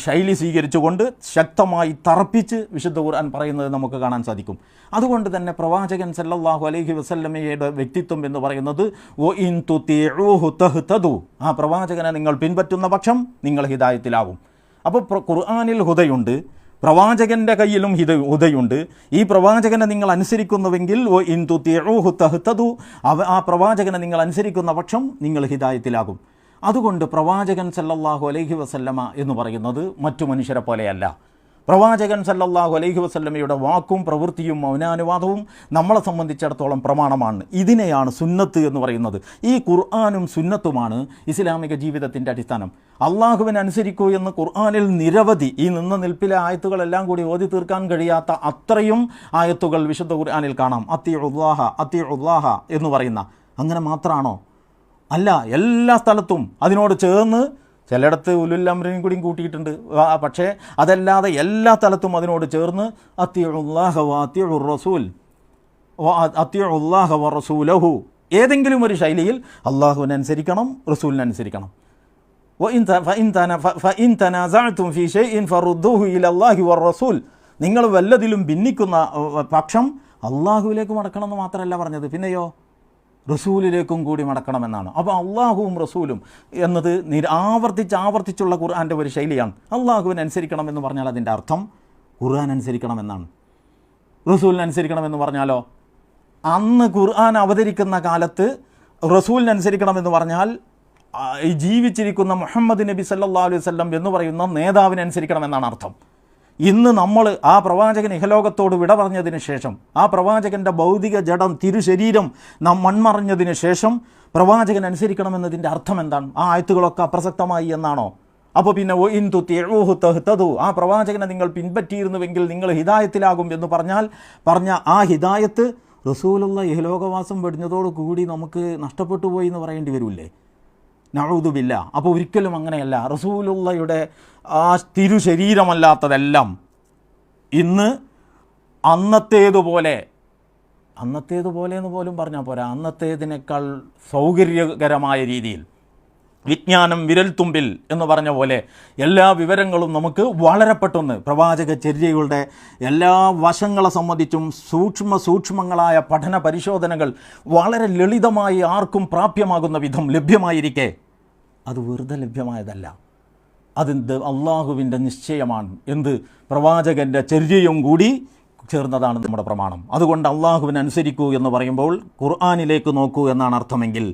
ശൈലി സ്വീകരിച്ചുകൊണ്ട് ശക്തമായി തറപ്പിച്ച് വിശുദ്ധ ഖുർആൻ പറയുന്നത് നമുക്ക് കാണാൻ സാധിക്കും. അതുകൊണ്ട് തന്നെ പ്രവാചകൻ സല്ലല്ലാഹു അലൈഹി വസല്ലമയുടെ വ്യക്തിത്വം എന്ന് പറയുന്നത് വഇൻ തുതിഉഹു തഹ്തദു, ആ പ്രവാചകനെ നിങ്ങൾ പിൻപറ്റുന്ന പക്ഷം നിങ്ങൾ ഹിദായത്തിലാവും. അപ്പോൾ ഖുർആനിൽ ഹുദയുണ്ട്, പ്രവാചകൻ്റെ കയ്യിലും ഹുദയുണ്ട്. ഈ പ്രവാചകനെ നിങ്ങൾ അനുസരിക്കുന്നുവെങ്കിൽ ഇൻ തുതിഉഹു തഹ്തദു, ആ പ്രവാചകനെ നിങ്ങൾ അനുസരിക്കുന്ന പക്ഷം നിങ്ങൾ ഹിദായത്തിലാകും. അതുകൊണ്ട് പ്രവാചകൻ സല്ലല്ലാഹു അലൈഹി വസല്ലമ എന്ന് പറയുന്നത് മറ്റു മനുഷ്യരെ പോലെയല്ല. പ്രവാചകൻ സല്ലല്ലാഹു അലൈഹി വസല്ലമയുടെ വാക്കും പ്രവൃത്തിയും മൗനാനുവാദവും നമ്മളെ സംബന്ധിച്ചിടത്തോളം പ്രമാണമാണ്. ഇതിനെയാണ് സുന്നത്ത് എന്ന് പറയുന്നത്. ഈ ഖുർആനും സുന്നത്തുമാണ് ഇസ്ലാമിക ജീവിതത്തിൻ്റെ അടിസ്ഥാനം. അള്ളാഹുവിനെ അനുസരിക്കൂ എന്ന് ഖുർആനിൽ നിരവധി, ഈ നിന്ന നിൽപ്പിലെ ആയത്തുകളെല്ലാം കൂടി ഓതി തീർക്കാൻ കഴിയാത്ത അത്രയും ആയത്തുകൾ വിശുദ്ധ ഖുർആനിൽ കാണാം. അത്തിഉല്ലാഹ എന്ന് പറയുന്ന, അങ്ങനെ മാത്രമാണോ? അല്ല, എല്ലാ സ്ഥലത്തും അതിനോട് ചേർന്ന്, ചിലയിടത്ത് ഉലുൽ അംറിനും കൂടിയും കൂട്ടിയിട്ടുണ്ട്, പക്ഷേ അതല്ലാതെ എല്ലാ സ്ഥലത്തും അതിനോട് ചേർന്ന് അത്തിഉല്ലാഹ വ അത്തിഉർ റസൂൽ അത്തിഉല്ലാഹ വ റസൂലഹു, ഏതെങ്കിലും ഒരു ശൈലിയിൽ അള്ളാഹുവിനെ അനുസരിക്കണം, റസൂലിനെ അനുസരിക്കണം. ഫഇൻ തനാസഅതും ഫീ ഷൈഇൻ ഫറുദ്ദൂഹു ഇലല്ലാഹി വർ റസൂൽ, നിങ്ങൾ വല്ലതിലും ഭിന്നിക്കുന്ന പക്ഷം അള്ളാഹുവിലേക്ക് മടക്കണമെന്ന് മാത്രമല്ല പറഞ്ഞത്, പിന്നെയോ റസൂലിലേക്കും കൂടി മടക്കണമെന്നാണ്. അപ്പോൾ അള്ളാഹുവും റസൂലും എന്നത് ആവർത്തിച്ചുള്ള ഖുർആൻ്റെ ഒരു ശൈലിയാണ്. അള്ളാഹുവിനെ അനുസരിക്കണമെന്ന് പറഞ്ഞാൽ അതിൻ്റെ അർത്ഥം ഖുർആൻ അനുസരിക്കണമെന്നാണ്. റസൂലിനെ അനുസരിക്കണമെന്ന് പറഞ്ഞാലോ, അന്ന് ഖുർആൻ അവതരിക്കുന്ന കാലത്ത് റസൂലിനെ അനുസരിക്കണമെന്ന് പറഞ്ഞാൽ ഈ ജീവിച്ചിരിക്കുന്ന മുഹമ്മദ് നബി സല്ലല്ലാഹു അലൈഹി വസല്ലം എന്ന് പറയുന്ന നേതാവിനെ അനുസരിക്കണമെന്നാണ് അർത്ഥം. ഇന്ന് നമ്മൾ ആ പ്രവാചകൻ ഇഹലോകത്തോട് വിട പറഞ്ഞതിന് ശേഷം, ആ പ്രവാചകൻ്റെ ഭൗതിക ജഡം തിരുശരീരം നാം മൺമറഞ്ഞതിന് ശേഷം പ്രവാചകൻ അനുസരിക്കണമെന്നതിൻ്റെ അർത്ഥം എന്താണ്? ആ ആയത്തുകളൊക്കെ അപ്രസക്തമായി എന്നാണോ? അപ്പോൾ പിന്നെ ഇൻ തുതിഉഹു തഹ്തദു, ആ പ്രവാചകനെ നിങ്ങൾ പിൻപറ്റിയിരുന്നുവെങ്കിൽ നിങ്ങൾ ഹിദായത്തിലാകും എന്ന് പറഞ്ഞ ആ ഹിദായത്ത് റസൂലുള്ള ഇഹലോകവാസം വെടിഞ്ഞതോടുകൂടി നമുക്ക് നഷ്ടപ്പെട്ടു പോയി എന്ന് പറയേണ്ടി വരില്ലേ? നഊദു ബില്ലാ. അപ്പോൾ ഒരിക്കലും അങ്ങനെയല്ല. റസൂലുള്ളയുടെ ആ തിരുശരീരമല്ലാത്തതെല്ലാം ഇന്ന് അന്നത്തേതുപോലെ എന്ന് പോലും പറഞ്ഞാൽ പോരാ, അന്നത്തേതിനേക്കാൾ സൗകര്യകരമായ രീതിയിൽ, വിജ്ഞാനം വിരൽത്തുമ്പിൽ എന്ന് പറഞ്ഞ പോലെ എല്ലാ വിവരങ്ങളും നമുക്ക് വളരെ പെട്ടെന്ന് പ്രവാചക ചര്യകളുടെ എല്ലാ വശങ്ങളെ സംബന്ധിച്ചും സൂക്ഷ്മങ്ങളായ പഠന പരിശോധനകൾ വളരെ ലളിതമായി ആർക്കും പ്രാപ്യമാകുന്ന വിധം ലഭ്യമായിരിക്കെ അത് വെറുതെ ലഭ്യമായതല്ല, അത് അള്ളാഹുവിൻ്റെ നിശ്ചയമാണ്. എന്ത്? പ്രവാചകൻ്റെ ചര്യയും കൂടി ചേർന്നതാണ് നമ്മുടെ പ്രമാണം. അതുകൊണ്ട് അള്ളാഹുവിനെ അനുസരിക്കൂ എന്ന് പറയുമ്പോൾ ഖുർആനിലേക്ക് നോക്കൂ എന്നാണ് അർത്ഥമെങ്കിൽ,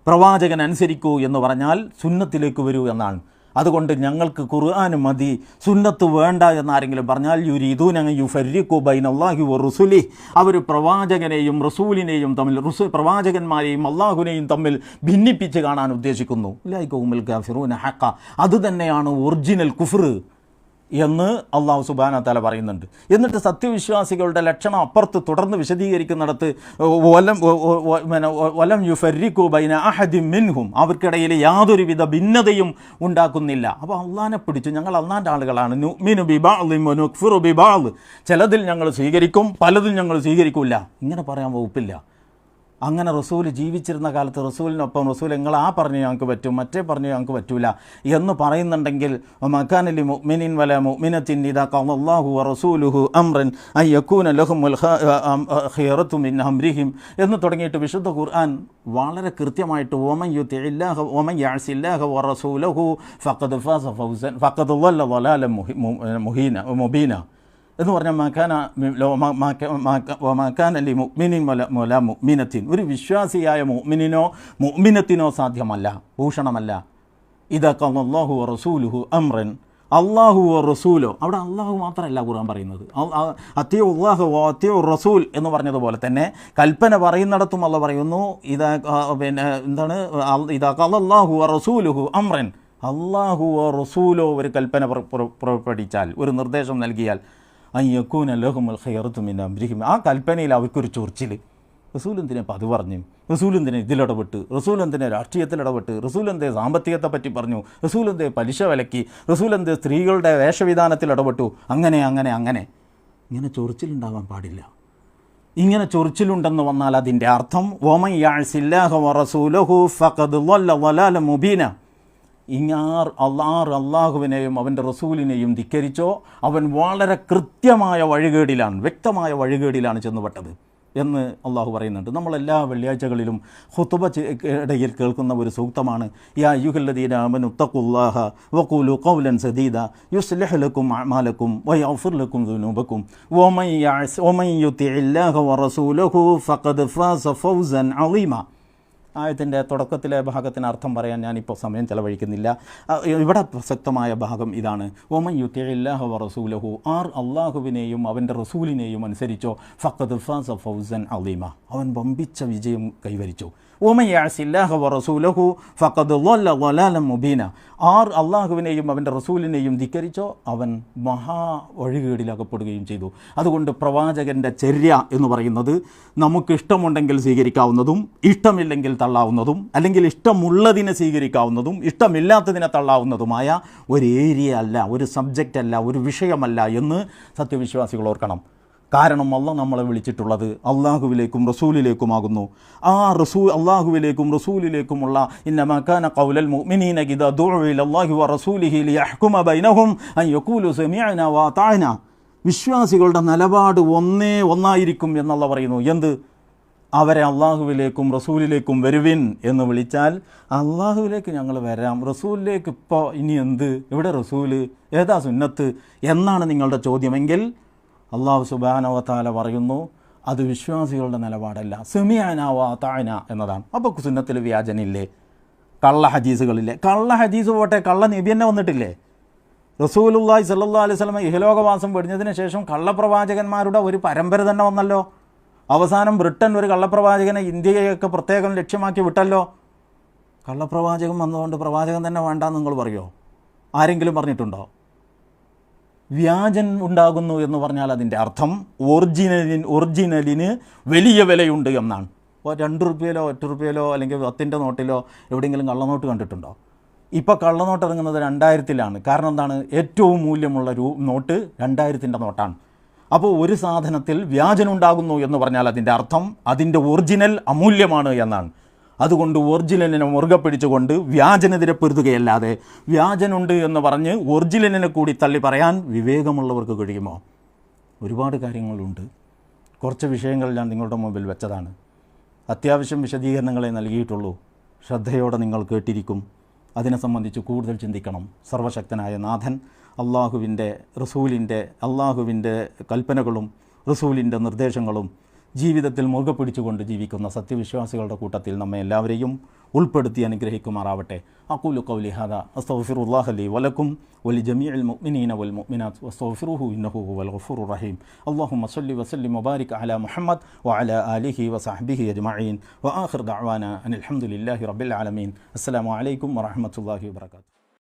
പ്രവാചകൻ അനുസരിക്കൂ എന്ന് പറഞ്ഞാൽ സുന്നത്തിലേക്ക് വരൂ എന്നാണ്. അതുകൊണ്ട് ഞങ്ങൾക്ക് ഖുർആൻ മതി, സുന്നത്ത് വേണ്ട എന്നാരെങ്കിലും പറഞ്ഞാൽ യുരീദൂന യുഫർരിഖു ബൈനല്ലാഹി വറുസുലി, അവർ പ്രവാചകനെയും റസൂലിനെയും തമ്മിൽ, പ്രവാചകന്മാരെയും അള്ളാഹുവിനെയും തമ്മിൽ ഭിന്നിപ്പിച്ച് കാണാൻ ഉദ്ദേശിക്കുന്നു. ഉലൈക ഹുമുൽ കാഫിറൂന ഹഖ, അതുതന്നെയാണ് ഒറിജിനൽ കുഫ്ർ. എന്ന് അള്ളാഹു സുബ്ഹാനഹു വ തആല പറയുന്നുണ്ട്. എന്നിട്ട് സത്യവിശ്വാസികളുടെ ലക്ഷണം അപ്പുറത്ത് തുടർന്ന് വിശദീകരിക്കുന്നിടത്ത് വലം യുഫർരിഖു ബൈന അഹദിൻ മിൻഹും, അവർക്കിടയിൽ യാതൊരുവിധ ഭിന്നതയും ഉണ്ടാക്കുന്നില്ല. അപ്പോൾ അള്ളാഹിനെ പിടിച്ചു, ഞങ്ങൾ അള്ളാഹിൻ്റെ ആളുകളാണ്, നുഅ്മിനു ബിബഅദിൻ വനുക്ഫിറു ബിബഅദ്, ചിലതിൽ ഞങ്ങൾ സ്വീകരിക്കും പലതിൽ ഞങ്ങൾ സ്വീകരിക്കില്ല, ഇങ്ങനെ പറയാൻ വകുപ്പില്ല. അങ്ങനെ റസൂൽ ജീവിച്ചിരുന്ന കാലത്ത് റസൂലിനൊപ്പം റസൂൽ നിങ്ങൾ ആ പറഞ്ഞു ഞങ്ങൾക്ക് പറ്റും മറ്റേ പറഞ്ഞു ഞങ്ങൾക്ക് പറ്റൂല എന്ന് പറയുന്നുണ്ടെങ്കിൽ മക്കാനലി മുഅ്മിനിൻ വല മുഅ്മിനത്തിൻ ഇദാ ഖളല്ലാഹു വറസൂലുഹു അംറൻ അൻ യകൂന ലഹുമുൽ ഖിയറതു മിൻ അംരിഹിം എന്ന് തുടങ്ങിയിട്ട് വിശുദ്ധ ഖുർആൻ വളരെ കൃത്യമായിട്ട് വമൻ യുതിഇല്ലാഹ വമൻ യഅസില്ലാഹ വറസൂലുഹു ഫഖദ് ഫാസ ഫൗസൻ ഫഖദ് ളല്ല ളലാലൻ മുബീന എന്ന് പറഞ്ഞാൽ മാക്കാനലി മുഅ്മിനിൻ വല മുഅ്മിനത്തിൻ, ഒരു വിശ്വാസിയായ മുഅ്മിനത്തിനോ സാധ്യമല്ല, ഭൂഷണമല്ല. ഇദാ ഖളല്ലാഹു വറസൂലുഹു അംറൻ, അല്ലാഹു വറസൂലോ, അവിടെ അള്ളാഹു മാത്രമല്ല ഖുർആൻ പറയുന്നത്, അത്തിഉല്ലാഹ വഅത്തിഉർ റസൂൽ എന്ന് പറഞ്ഞതുപോലെ തന്നെ കൽപ്പന പറയുന്നിടത്തും അള്ളാഹ് പറയുന്നു ഇദാ ഇദാ ഖളല്ലാഹു വറസൂലുഹു അംറൻ, അല്ലാഹു വറസൂലോ ഒരു കൽപ്പന പുറപ്പെടുവിച്ചാൽ, ഒരു നിർദ്ദേശം നൽകിയാൽ, അയ്യക്കൂന ലഹുമുൽ ഖിയറതു മിൻ അംരിഹിം, ആ കൽപ്പനയിൽ അവർക്കൊരു ചൊറിച്ചിൽ. റസൂൽ എന്തിനെ അത് പറഞ്ഞു, റസൂൽ എന്തിനെ ഇതിലിടപെട്ട്, റസൂൽ എന്തിനെ രാഷ്ട്രീയത്തിലിടപെട്ട്, റസൂൽ എന്തേ സാമ്പത്തികത്തെ പറ്റി പറഞ്ഞു, റസൂൽ എന്തേ പലിശ വിലക്കി, റസൂൽ എന്തേ സ്ത്രീകളുടെ വേഷവിധാനത്തിൽ ഇടപെട്ടു, അങ്ങനെ അങ്ങനെ അങ്ങനെ. ഇങ്ങനെ ചൊറിച്ചിലുണ്ടാകാൻ പാടില്ല. ഇങ്ങനെ ചൊറിച്ചിലുണ്ടെന്ന് വന്നാൽ അതിൻ്റെ അർത്ഥം വമൻ യഅസില്ലാഹ വറസൂലഹു ഫഖദ് ളല്ല ളലാലൻ മുബീന, അള്ളാഹുവിനെയും അവൻ്റെ റസൂലിനെയും ധിക്കരിച്ചോ അവൻ വളരെ കൃത്യമായ വഴികേടിലാണ്, വ്യക്തമായ വഴികേടിലാണ് ചെന്നുപെട്ടത് എന്ന് അള്ളാഹു പറയുന്നുണ്ട്. നമ്മളെല്ലാ വെള്ളിയാഴ്ചകളിലും ഖുതുബ ഇടയിൽ കേൾക്കുന്ന ഒരു സൂക്തമാണ് യാ അയ്യുഹല്ലദീന ആമനു തഖുല്ലാഹ വഖൂലു ഖൗലൻ സദീദ യുസ്ലിഹ് ലക്കും അഅമാലക്കും വയഗ്ഫിർ ലക്കും ദുനൂബക്കും വമൻ യുതിഇല്ലാഹ വറസൂലഹു ഫഖദ് ഫാസ ഫൗസൻ അളീമ. ആയത്തിൻ്റെ തുടക്കത്തിലെ ഭാഗത്തിന് അർത്ഥം പറയാൻ ഞാനിപ്പോൾ സമയം ചെലവഴിക്കുന്നില്ല. ഇവിടെ പ്രസക്തമായ ഭാഗം ഇതാണ്, വമൻ യുതിഇല്ലാഹ വറസൂലഹു, അള്ളാഹുവിനെയും അവൻ്റെ റസൂലിനെയും അനുസരിച്ചോ ഫഖദ് ഫാസ ഫൗസൻ അളീമ, അവൻ വമ്പിച്ച വിജയം കൈവരിച്ചു. വമൻ യഅസില്ലാഹ വറസൂലഹു ഫഖദ് ളല്ല ളലാലൻ മുബീന, അള്ളാഹുവിനെയും അവൻ്റെ റസൂലിനെയും ധിക്കരിച്ചോ അവൻ മഹാ വഴികേടിലകപ്പെടുകയും ചെയ്തു. അതുകൊണ്ട് പ്രവാചകൻ്റെ ചര്യ എന്ന് പറയുന്നത് നമുക്കിഷ്ടമുണ്ടെങ്കിൽ സ്വീകരിക്കാവുന്നതും ഇഷ്ടമില്ലെങ്കിൽ തള്ളാവുന്നതും, അല്ലെങ്കിൽ ഇഷ്ടമുള്ളതിനെ സ്വീകരിക്കാവുന്നതും ഇഷ്ടമില്ലാത്തതിനെ തള്ളാവുന്നതുമായ ഒരു ഏരിയ അല്ല, ഒരു സബ്ജക്റ്റ് അല്ല, ഒരു വിഷയമല്ല എന്ന് സത്യവിശ്വാസികൾ ഓർക്കണം. കാരണം അള്ളാഹ് നമ്മളെ വിളിച്ചിട്ടുള്ളത് അള്ളാഹുവിലേക്കും റസൂലിലേക്കുമാകുന്നു. ആ അള്ളാഹുവിലേക്കും റസൂലിലേക്കുമുള്ള ഇന്നമാ കാന ഖൗലൽ മുഅ്മിനീന ഇദാ ദുഉ ഇലല്ലാഹി വറസൂലിഹി ലിയഹ്കുമ ബൈനഹും അൻ യഖൂലു സമീഅനാ വഅതഅനാ, വിശ്വാസികളുടെ നിലപാട് ഒന്നായിരിക്കും എന്നല്ലാഹ് പറയുന്നു. എന്ത്? അവരെ അള്ളാഹുവിലേക്കും റസൂലിലേക്കും വരുവിൻ എന്ന് വിളിച്ചാൽ അള്ളാഹുവിലേക്ക് ഞങ്ങൾ വരാം, റസൂലിലേക്ക് ഇപ്പോൾ ഇനി എന്ത്, ഇവിടെ റസൂല് ഏതാ സുന്നത്ത് എന്നാണ് നിങ്ങളുടെ ചോദ്യമെങ്കിൽ അള്ളാഹു സുബ്ഹാനഹു വ തആല പറയുന്നു അത് വിശ്വാസികളുടെ നിലപാടല്ല, സമിഅനാ വഅതഅനാ എന്നതാണ്. അപ്പോൾ സുന്നത്തിൽ വ്യാജനില്ലേ, കള്ള ഹദീസുകളില്ലേ? കള്ള ഹദീസ് പോട്ടെ, കള്ള നബി തന്നെ വന്നിട്ടില്ലേ? റസൂലുള്ളാഹി സ്വല്ലല്ലാഹു അലൈഹി വസല്ലം ഇഹലോകവാസം വെടിഞ്ഞതിന് ശേഷം കള്ളപ്രവാചകന്മാരുടെ ഒരു പരമ്പര തന്നെ വന്നല്ലോ. അവസാനം ബ്രിട്ടൻ ഒരു കള്ളപ്രവാചകനെ ഇന്ത്യയൊക്കെ പ്രത്യേകം ലക്ഷ്യമാക്കി വിട്ടല്ലോ. കള്ളപ്രവാചകൻ വന്നതുകൊണ്ട് പ്രവാചകൻ തന്നെ വേണ്ടാന്ന് നിങ്ങൾ പറയുമോ? ആരെങ്കിലും പറഞ്ഞിട്ടുണ്ടോ? വ്യാജൻ ഉണ്ടാകുന്നു എന്ന് പറഞ്ഞാൽ അതിൻ്റെ അർത്ഥം ഒറിജിനലിന് വലിയ വിലയുണ്ട് എന്നാണ്. അപ്പോൾ 2 രൂപയിലോ 8 രൂപയിലോ അല്ലെങ്കിൽ 10ൻ്റെ നോട്ടിലോ എവിടെയെങ്കിലും കള്ളനോട്ട് കണ്ടിട്ടുണ്ടോ? ഇപ്പോൾ കള്ളനോട്ട് ഇറങ്ങുന്നത് 2000-ലാണ്. കാരണം എന്താണ്? ഏറ്റവും മൂല്യമുള്ള നോട്ട് 2000-ൻ്റെ നോട്ടാണ്. അപ്പോൾ ഒരു സാധനത്തിൽ വ്യാജനുണ്ടാകുന്നു എന്ന് പറഞ്ഞാൽ അതിൻ്റെ അർത്ഥം അതിൻ്റെ ഒറിജിനൽ അമൂല്യമാണ് എന്നാണ്. അതുകൊണ്ട് ഒറിജിനലിനെ മുറുകെ പിടിച്ചുകൊണ്ട് വ്യാജനെതിരെ പൊരുതുകയല്ലാതെ വ്യാജനുണ്ട് എന്ന് പറഞ്ഞ് ഒറിജിനലിനെ കൂടി തള്ളി പറയാൻ വിവേകമുള്ളവർക്ക് കഴിയുമോ? ഒരുപാട് കാര്യങ്ങളുണ്ട്. കുറച്ച് വിഷയങ്ങൾ ഞാൻ നിങ്ങളുടെ മുമ്പിൽ വെച്ചതാണ്. അത്യാവശ്യം വിശദീകരണങ്ങളെ നൽകിയിട്ടുള്ളൂ. ശ്രദ്ധയോടെ നിങ്ങൾ കേട്ടിരിക്കും. അതിനെ സംബന്ധിച്ച് കൂടുതൽ ചിന്തിക്കണം. സർവശക്തനായ നാഥൻ അള്ളാഹുവിൻ്റെ കൽപ്പനകളും റസൂലിൻ്റെ നിർദ്ദേശങ്ങളും ജീവിതത്തിൽ മുറുകെ പിടിച്ചുകൊണ്ട് ജീവിക്കുന്ന സത്യവിശ്വാസികളുടെ കൂട്ടത്തിൽ നമ്മെ എല്ലാവരെയും ഉൾപ്പെടുത്തി അനുഗ്രഹിക്കുമാറാവട്ടെ. അഖൂലു ഖൗലി ഹാദാ അസ്തഗ്ഫിറുല്ലാഹ ലി വലക്കും വലിജമീഇൽ മുഅ്മിനീന വൽ മുഅ്മിനാത്ത് വസ്തഗ്ഫിറുഹു ഇന്നഹു ഹുവൽ ഗഫൂറുർ റഹീം. അല്ലാഹുമ്മ സ്വല്ലി വസല്ലിം വബാരിക് അലാ മുഹമ്മദ് വഅലാ ആലിഹി വസഹ്ബിഹി അജ്മഈൻ വആഖിർ ദഅവാനാ അനിൽ ഹംദുലില്ലാഹി റബ്ബിൽ ആലമീൻ. അസ്സലാമു അലൈക്കും വറഹ്മത്തുള്ളാഹി വബറകാതുഹു.